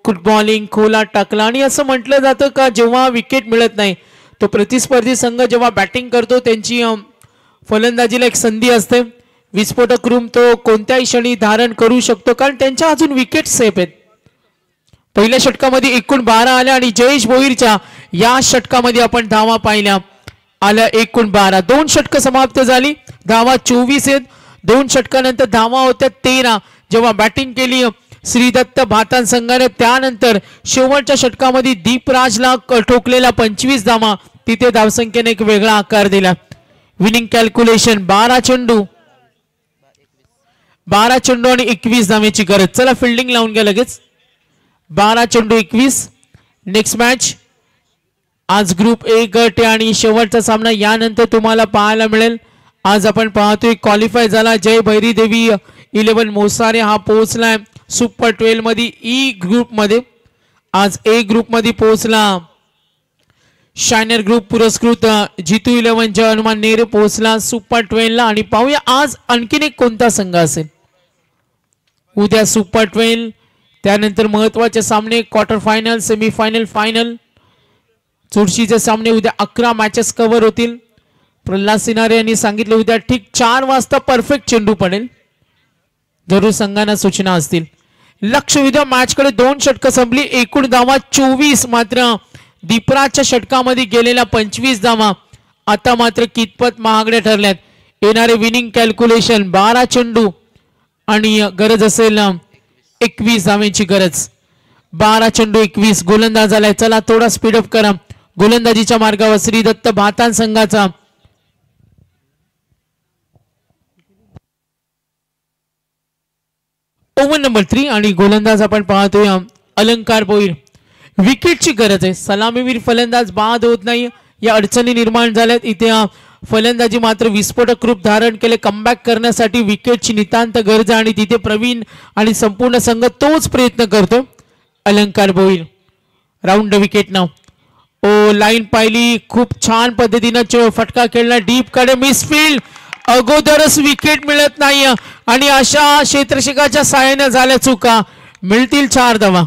गुड बॉलिंग, खोला टाकला. आणि असं म्हटलं जातं का जेव्हा विकेट मिळत नाही तो प्रतिस्पर्धी संघ जेव्हा बॅटिंग करतो त्यांची फलंदाजीला एक संधी असते. विस्फोटक रूम तो कोणत्याही क्षणी धारण करू शकतो कारण त्यांच्या अजून विकेट सेफ आहेत. पहिल्या षटकामध्ये एकूण 12 आल्या आणि जयेश भोईरच्या या षटकामध्ये आपण धावा पाहिल्या. आल्या एकूण 12. 2 षटक समाप्त झाली. धावा 24 आहेत. 2 षटकानंतर धावा होत्या 13 जेव्हा बॅटिंग केली श्रीदत्त भातान संघाने. त्यानंतर शेवटच्या षटकामध्ये दीपराजला ठोकलेला 25 धावा. तिथे धावसंख्येने एक वेगळा आकार दिला. विनिंग कॅल्क्युलेशन 12 चेंडू आणि 21 धावेची गरज. चला फिल्डिंग लावून घ्या लगेच. 12 चेंडू 21. नेक्स्ट मॅच आज ग्रुप ए गट आणि शेवटचा सामना यानंतर तुम्हाला पाहायला मिळेल. आज आपण पाहतोय क्वालिफाय झाला जय भैरी देवी 11 मोसारे हा पोहोचलाय सुपर 12 मध्ये. ई ग्रुप मध्ये आज ए ग्रुप मध्ये पोहोचला शायनर ग्रुप पुरस्कृत जितू 11 जय हनुमान नेरे पोहोचला सुपर 12 ला. आणि पाहूया आज आणखीन एक कोणता संघ असेल. उद्या सुपर 12, त्यानंतर महत्वाचे सामने क्वार्टर फायनल, सेमीफायनल, फायनल. चुरशीचे सामने उद्या 11 मॅचेस कव्हर होतील. प्रल्हाद सिनारे यांनी सांगितले उद्या ठीक 4 वाजता परफेक्ट चेंडू पडेल. जरूर संघांना सूचना असतील. लक्ष उद्या मॅचकडे. 2 षटक संपली. एकूण धावा 24. मात्र दीपराजच्या षटकामध्ये गेलेल्या 25 धावा आता मात्र कितपत महागड्या ठरल्यात. येणारे विनिंग कॅल्क्युलेशन 12 चेंडू आणि गरज असेल 21 धावेची गरज. 12 चेंडू 21. गोलंदाज आलाय. चला थोडा स्पीडअप करा. गोलंदाजीच्या मार्गावर श्रीदत्त भातान संघाचा ओव्हर नंबर 3 आणि गोलंदाज आपण पाहतोय अलंकार भोईर. विकेटची गरज आहे. सलामीवीर फलंदाज बाद होत नाही. या अडचणी निर्माण झाल्यात. इथे फलंदाजी मात्र विस्फोटक रूप धारण केले. कमबॅक करण्यासाठी विकेटची नितांत गरज आणि तिथे प्रवीण आणि संपूर्ण संघ तोच प्रयत्न करतो. अलंकार भोईर राऊंड विकेट नाव. लाईन पाहिली. खूप छान पद्धतीने फटका खेळला. डीप कडे मिसफील्ड. अगोदरच विकेट मिळत नाही आणि अशा क्षेत्ररक्षकाच्या साहाय्याने झाल्या चुका, मिळतील 4 धावा.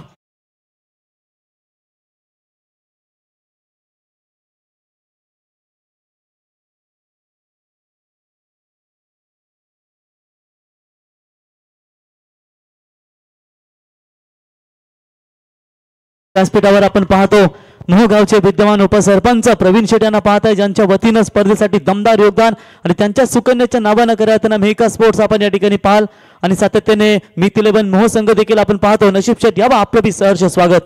व्यासपीठावर आपण पाहतो मोहगावचे विद्यमान उपसरपंच प्रवीण शेट यांना पाहताय, ज्यांच्या वतीनं स्पर्धेसाठी दमदार योगदान आणि त्यांच्या सुकन्याच्या नावानं करताना मेहका स्पोर्ट्स आपण या ठिकाणी पाहाल आणि सातत्याने मिथ 11 मोह संघ देखील आपण पाहतो. नशीब शेट यावं आपलं बी सहर्ष स्वागत.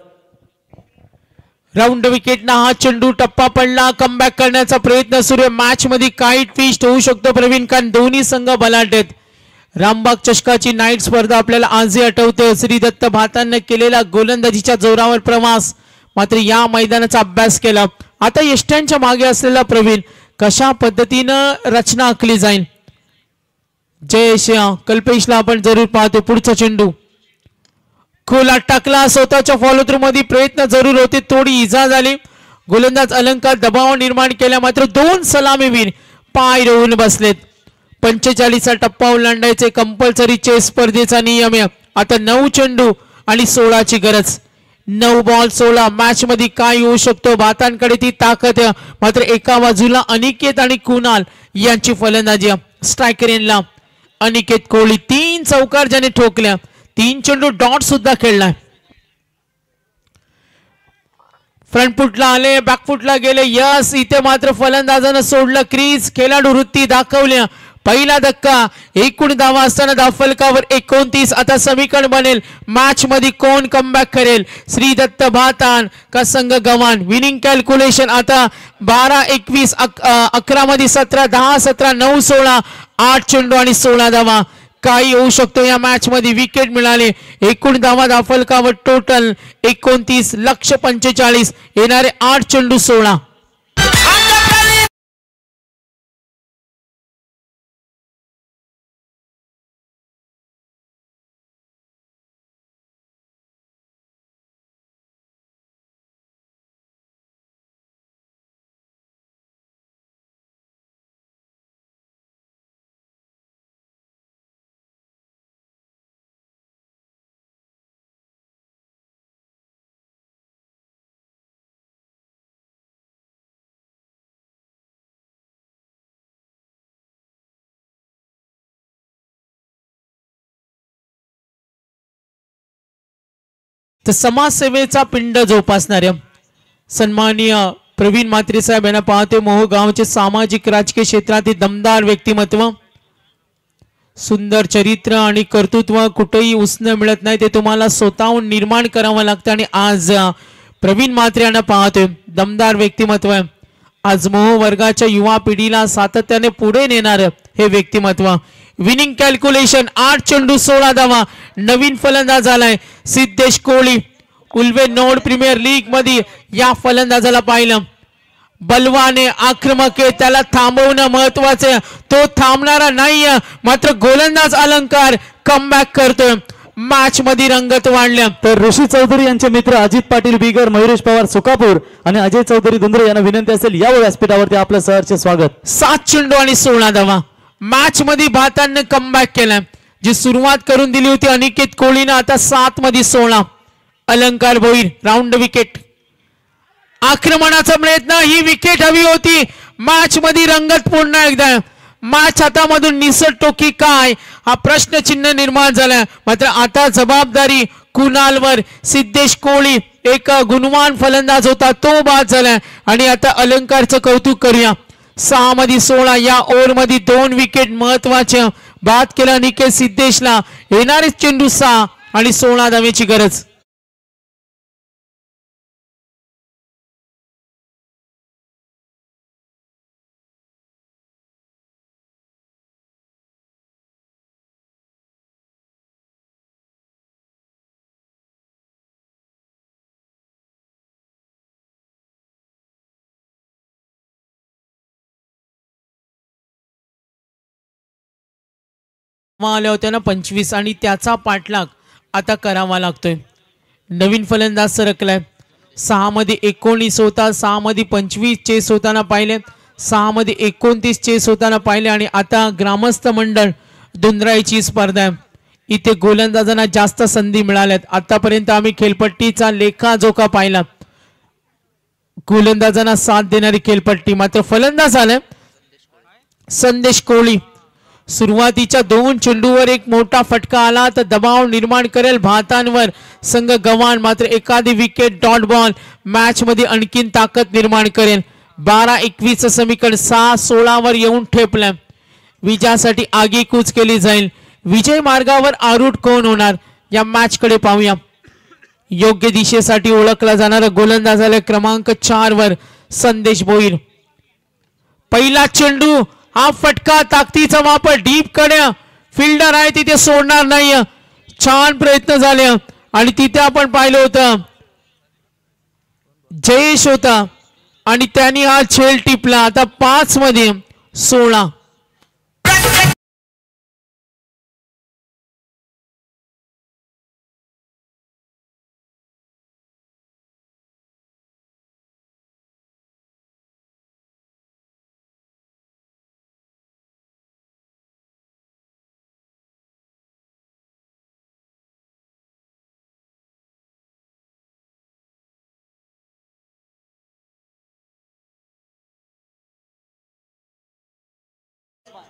राऊंड विकेटना हा चेंडू टप्पा पडला, कमबॅक करण्याचा प्रयत्न सुरू आहे. मॅच मध्ये काही ट्विस्ट होऊ शकतो प्रवीण, कारण दोन्ही संघ बलाढ्य आहेत. रामबाग चषकाची नाईट स्पर्धा आपल्याला आजही आठवते. श्री दत्त भातांना केलेला गोलंदाजीच्या जोरावर प्रवास, मात्र या मैदानाचा अभ्यास केला. आता यष्ट्यांच्या मागे असलेला प्रवीण कशा पद्धतीनं रचना आखली जाईल. जयेश कल्पेशला आपण जरूर पाहतो. पुढचा चेंडू खोलात टाकला, स्वतःच्या फॉलो थ्रू मध्ये प्रयत्न जरूर होते, थोडी इजा झाली. गोलंदाज अलंकार दबाव निर्माण केला, मात्र 2 सलामीवीर पाय रोवून बसलेत. 45चा टप्पा ओलांडायचे कंपल्सरी चेस स्पर्धेचा नियम आहे. आता 9 चेंडू आणि 16ची गरज. 9 बॉल 16. मॅच मध्ये काय होऊ शकतो, भातांकडे ती ताकद आहे, मात्र एका बाजूला अनिकेत आणि कुणाल यांची फलंदाजी. स्ट्रायकर यांना अनिकेत कोहली 3 चौकार ज्याने ठोकल्या, 3 चेंडू डॉट सुद्धा खेळलाय. फ्रंट फुटला आले, बॅक फुटला गेले. यस, इथे मात्र फलंदाजानं सोडलं क्रीज, खेळाडू वृत्ती दाखवल्या. पहिला धक्का, एकूण धावा असताना धावफलकावर 29. आता समीकरण बनेल, मॅच मध्ये कोण कमबॅक करेल, श्री दत्त भातान का संघ गव्हाण. विनिंग कॅल्क्युलेशन आता 12-21, 11 मध्ये 17, 10, 17, 9, 16, 8 चेंडू आणि 16 धावा. काही होऊ शकतो या मॅच मध्ये. विकेट मिळाले, एकूण धावा धावफलकावर टोटल 29, लक्ष 45, येणारे 8 चेंडू 16. तर समाजसेवेचा पिंड जोपासणाऱ्या सन्माननीय प्रवीण म्हात्रे साहेब यांना पाहते. मोहगावचे सामाजिक राजकीय क्षेत्रातील दमदार व्यक्तिमत्व, सुंदर चरित्र आणि कर्तृत्व कुठेही उसणं मिळत नाही, ते तुम्हाला स्वतःहून निर्माण करावं लागतं. आणि आज प्रवीण म्हात्रे यांना पाहतोय, दमदार व्यक्तिमत्व आहे. आज मोह वर्गाच्या युवा पिढीला सातत्याने पुढे नेणार हे व्यक्तिमत्व. विनिंग कॅल्क्युलेशन 8 चेंडू 16 धावा. नवीन फलंदाज आलाय Siddhesh Kohli. Ulwe Node Premier League मध्ये या फलंदाजाला पाहिलं. बलवाने आक्रमक आहे, त्याला थांबवणं महत्वाचं. तो थांबणारा नाहीये, मात्र गोलंदाज अलंकार कमबॅक करतोय. मॅच मध्ये रंगत वाढल्या. तर ऋषी चौधरी यांचे मित्र अजित पाटील बिगर, मयुरेश पवार सुकापूर आणि अजय चौधरी दुंद्रे यांना विनंती असेल या व्यासपीठावरती आपलं सहर्ष स्वागत. 7 चेंडू आणि 16 धावा. मॅच मध्ये भारताने कमबॅक केलाय. जी सुरुवात करून दिली होती अनिकेत कोहलीने, आता 7 मध्ये 16. अलंकार भोईर राऊंड विकेट. आक्रमणाचा प्रयत्न, ही विकेट हवी होती. मॅच मध्ये रंगत पुन्हा एकदा. मॅच हातामधून निसटतो की काय हा प्रश्नचिन्ह निर्माण झालाय. मात्र आता जबाबदारी कुणालवर. सिद्धेश कोहली एक गुणवान फलंदाज होता, तो बाद झालाय. आणि आता अलंकारचं कौतुक करूया. 6 मध्ये 16. या ओव्हर मध्ये 2 विकेट महत्वाच्या. बाद केला निकेत सिद्धेशला. येणारे चेंडू 6 आणि 16 धावेची गरज. आल्या होत्या ना 25, आणि त्याचा पाठलाग आता करावा लागतोय. नवीन फलंदाज सरकलाय. 6 मध्ये 19 होता, 6 मध्ये 25 चेस होताना पाहिले, 6 मध्ये 29 चेस होताना पाहिले. आणि आता ग्रामस्थ मंडळ धुंदरायची स्पर्धा आहे. इथे गोलंदाजांना जास्त संधी मिळाल्यात. आतापर्यंत आम्ही खेळपट्टीचा लेखाजोखा पाहिला. गोलंदाजांना साथ देणारी खेळपट्टी. मात्र फलंदाज आलाय संदेश कोहली. सुरुवातीच्या 2 चेंडूवर एक मोठा फटका आला तर दबाव निर्माण करेल भारतावर. संघ गवान मात्र एखादी विकेट डॉट बॉल मॅच मध्ये आणखीन ताकद निर्माण करेल. 12-21 समीकरण 6-16 वर येऊन ठेपलं. विजयासाठी आगीकूच केली जाईल. विजय मार्गावर आरूढ कोण होणार या मॅच कडे पाहूया. योग्य दिशेसाठी ओळखला जाणारा गोलंदाज आला क्रमांक 4 वर संदेश भोईर. पहिला चेंडू हा फटका ताकदीचा वापर डीप कडे. फिल्डर आहे तिथे सोडणार नाही. छान प्रयत्न झाले आणि तिथे आपण पाहिलं होतं जयेश होता आणि त्यांनी हा खेळ टिपला. आता 5 मध्ये 16.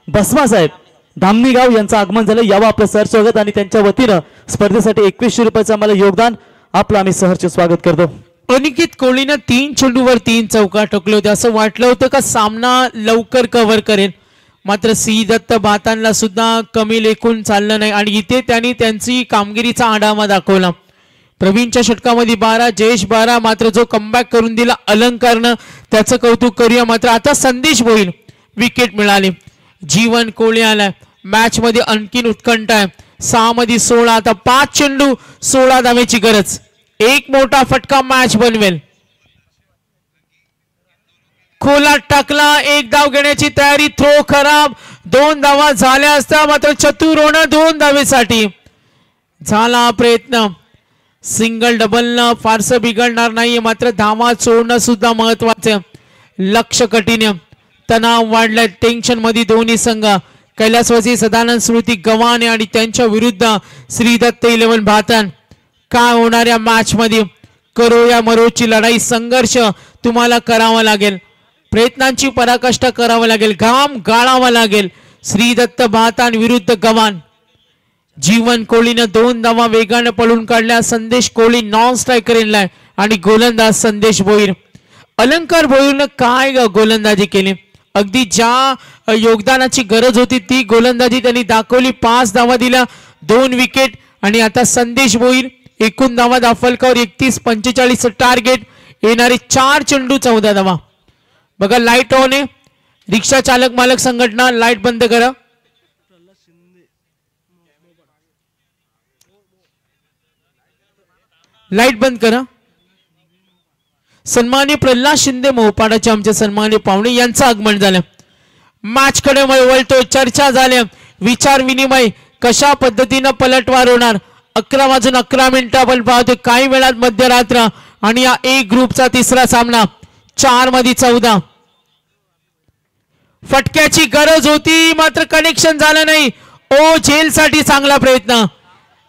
बसमा साहेब धामणी गाव यांचं आगमन झालं. यावं आपलं सर स्वागत आणि त्यांच्या वतीनं स्पर्धेसाठी 2100 रुपयाचं आम्हाला योगदान. आपलं आम्ही सहर्ष स्वागत करतो. अनिकेत कोहलीनं 3 चेंडूवर 3 चौका ठोकले होते. असं वाटलं होतं का सामना लवकर कव्हर करेल. मात्र सी दत्त बातांना सुद्धा कमी लेखून चाललं नाही आणि इथे त्यांनी त्यांची कामगिरीचा आढावा दाखवला. प्रवीणच्या षटकामध्ये 12, जयेश 12. मात्र जो कमबॅक करून दिला अलंकारनं त्याचं कौतुक करूया. मात्र आता संदेश भोईर विकेट मिळाली. जीवन कोहली आलाय. मॅच मध्ये आणखीन उत्कंठ आहे. 6 मध्ये 16. आता 5 चेंडू 16 धावेची गरज. एक मोठा फटका मॅच बनवेल. खोलात टाकला. 1 धाव घेण्याची तयारी. थ्रो खराब. 2 धावा झाल्या असता मात्र चतुर होणं 2 धावेसाठी झाला प्रयत्न. सिंगल डबल न फारसं बिघडणार नाही. मात्र धावा सोडणं सुद्धा महत्वाचं. लक्ष कठीण. तणाव वाढलाय. टेन्शन मध्ये दोन्ही संघ. कैलासवासी सदानंद स्मृती गव्हाणे आणि त्यांच्या विरुद्ध श्रीदत्त 11 भातन. काय होणाऱ्या मॅच मध्ये करो या मरोची लढाई. संघर्ष तुम्हाला करावा लागेल. प्रयत्नांची पराकाष्ठा करावा लागेल. घाम गाळावा लागेल. श्रीदत्त भातान विरुद्ध गव्हाण. जीवन कोहलीनं 2 धावा वेगाने पळून काढल्या. संदेश कोहली नॉन स्ट्रायकर इनलाय आणि गोलंदाज संदेश भोईर. अलंकार भोईरनं काय गोलंदाजी केली. अगदी ज्या योगदानाची गरज होती ती गोलंदाजी त्यांनी दाखवली. 5 धावा दिल्या, 2 विकेट आणि आता संदेश भोईर एकूण धावा दाफलकावर 31-45 टार्गेट. येणारे 4 चेंडू 14 धावा. बघा लाईट ऑन आहे. रिक्षा चालक मालक संघटना लाईट बंद करा. लाईट बंद करा. सन्माननीय प्रल्हाद शिंदे मोहपाडाचे आमचे सन्माननीय पाहुणे यांचं आगमन झालं. मॅच कडे वळतो. चर्चा झाल्या. विचार विनिमय कशा पद्धतीनं पलटवार होणार. 11:11 आपण पाहतो. काही वेळात मध्यरात्र आणि या ए ग्रुपचा तिसरा सामना. 4 मध्ये 14. फटक्याची गरज होती मात्र कनेक्शन झालं नाही. ओ झेल साठी चांगला प्रयत्न.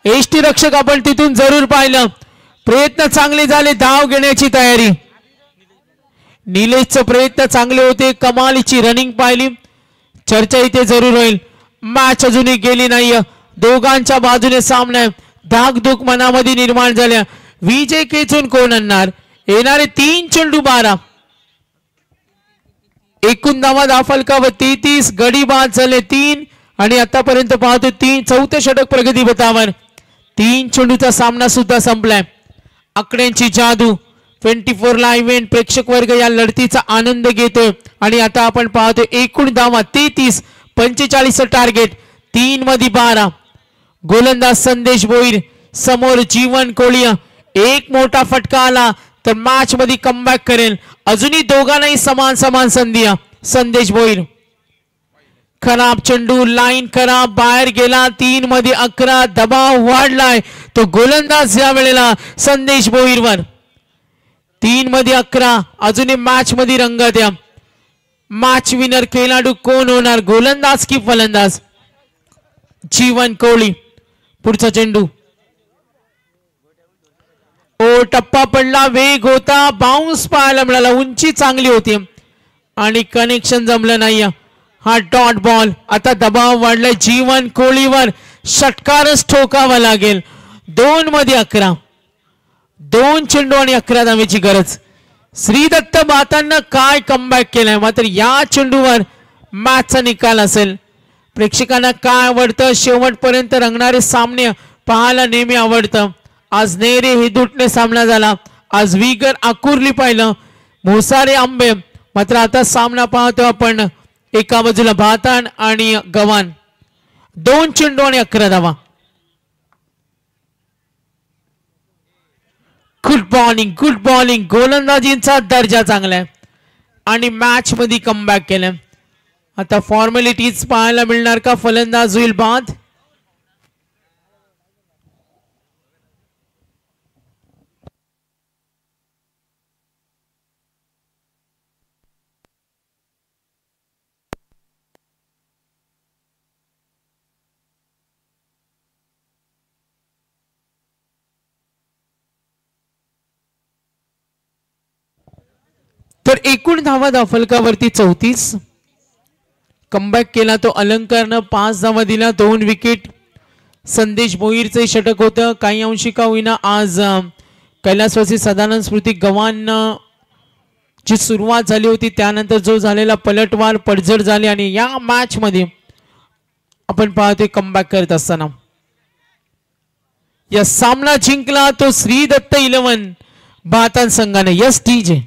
एसटी रक्षक आपण तिथून जरूर पाहिलं. प्रयत्न चांगले झाले. धाव घेण्याची तयारी. निलेशचे प्रयत्न चांगले होते. कमालीची रनिंग पाहिली. चर्चा इथे जरूर होईल. मॅच अजूनही गेली नाही. दोघांच्या बाजूने सामना. धाकधूक मनामध्ये निर्माण झाल्या. विजय खेचून कोण आणणार. येणारे 3 चेंडू 12. एकूण धावा दाफलकावर 33. गडी बाद झाले 3 आणि आतापर्यंत पाहतो 4थं षटक प्रगती पथावर. 3 चेंडूचा सामना सुद्धा संपलाय. आकड्यांची जादू 24 ला इव्हेंट प्रेक्षक वर्ग या लढतीचा आनंद घेतोय आणि आता आपण पाहतो एकूण धावा 33-45 टार्गेट. 3 मध्ये 12. गोलंदाज संदेश भोईर समोर जीवन कोहली. एक मोठा फटका आला तर मॅच मध्ये कमबॅक करेल. अजूनही दोघांनाही समान संधी. संदेश भोईर. खराब चेंडू. लाईन खराब. बाहेर गेला. 3 मध्ये 11. दबाव वाढलाय तो गोलंदाज या वेळेला संदेश भोईरवर. 3 मध्ये 11. अजूनही मॅच मध्ये रंगत. मॅच विनर खेळाडू कोण होणार. गोलंदाज की फलंदाज. जीवन कोहली. पुढचा चेंडू. टप्पा पडला, वेग होता, बाउन्स पाहायला मिळाला, उंची चांगली होती आणि कनेक्शन जमलं नाही. हा डॉट बॉल. आता दबाव वाढलाय जीवन कोहलीवर, षटकारच ठोकावा लागेल. 2 मध्ये 11, 2 चेंडू आणि 11 धावेची गरज. श्रीदत्त बातांना काय कमबॅक केलाय, मात्र या चेंडूवर मॅचचा निकाल असेल. प्रेक्षकांना काय आवडतं, शेवटपर्यंत रंगणारे सामने पाहायला नेहमी आवडतं. आज नेरे हिदुटने सामना झाला, आज विगर आकुर्ली पाहिलं, मोसारे आंबे. मात्र आता सामना पाहतो आपण, एका बाजूला भातान आणि गव्हाण. 2 चेंडू आणि 11 धावा. Good bowling. गोलंदाजींचा दर्जा चांगला आहे आणि मॅच मध्ये कमबॅक केलं. आता फॉर्मॅलिटीज पाहायला मिळणार का, फलंदाज होईल बाद. तर एकूण धावा फलकावरती 34. कमबॅक केला तो अलंकारनं, 5 धावा दिला, 2 विकेट. संदेश भोईरचे षटक होतं. काही अंशी का होईना आज कैलासवासी सदानंद स्मृती गव्हाण ची सुरुवात झाली होती, त्यानंतर जो झालेला पलटवार पडझड झाली आणि या मॅच मध्ये आपण पाहतोय कमबॅक करत असताना या सामना जिंकला तो श्रीदत्त 11 भातान संघाने. Yes TJ.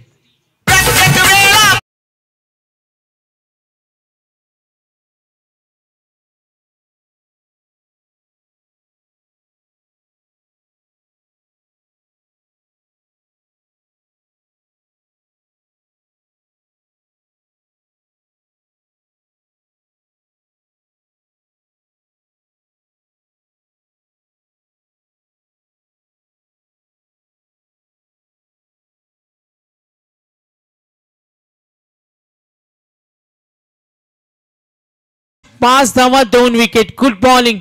पाच धावा 2 विकेट. Good bowling.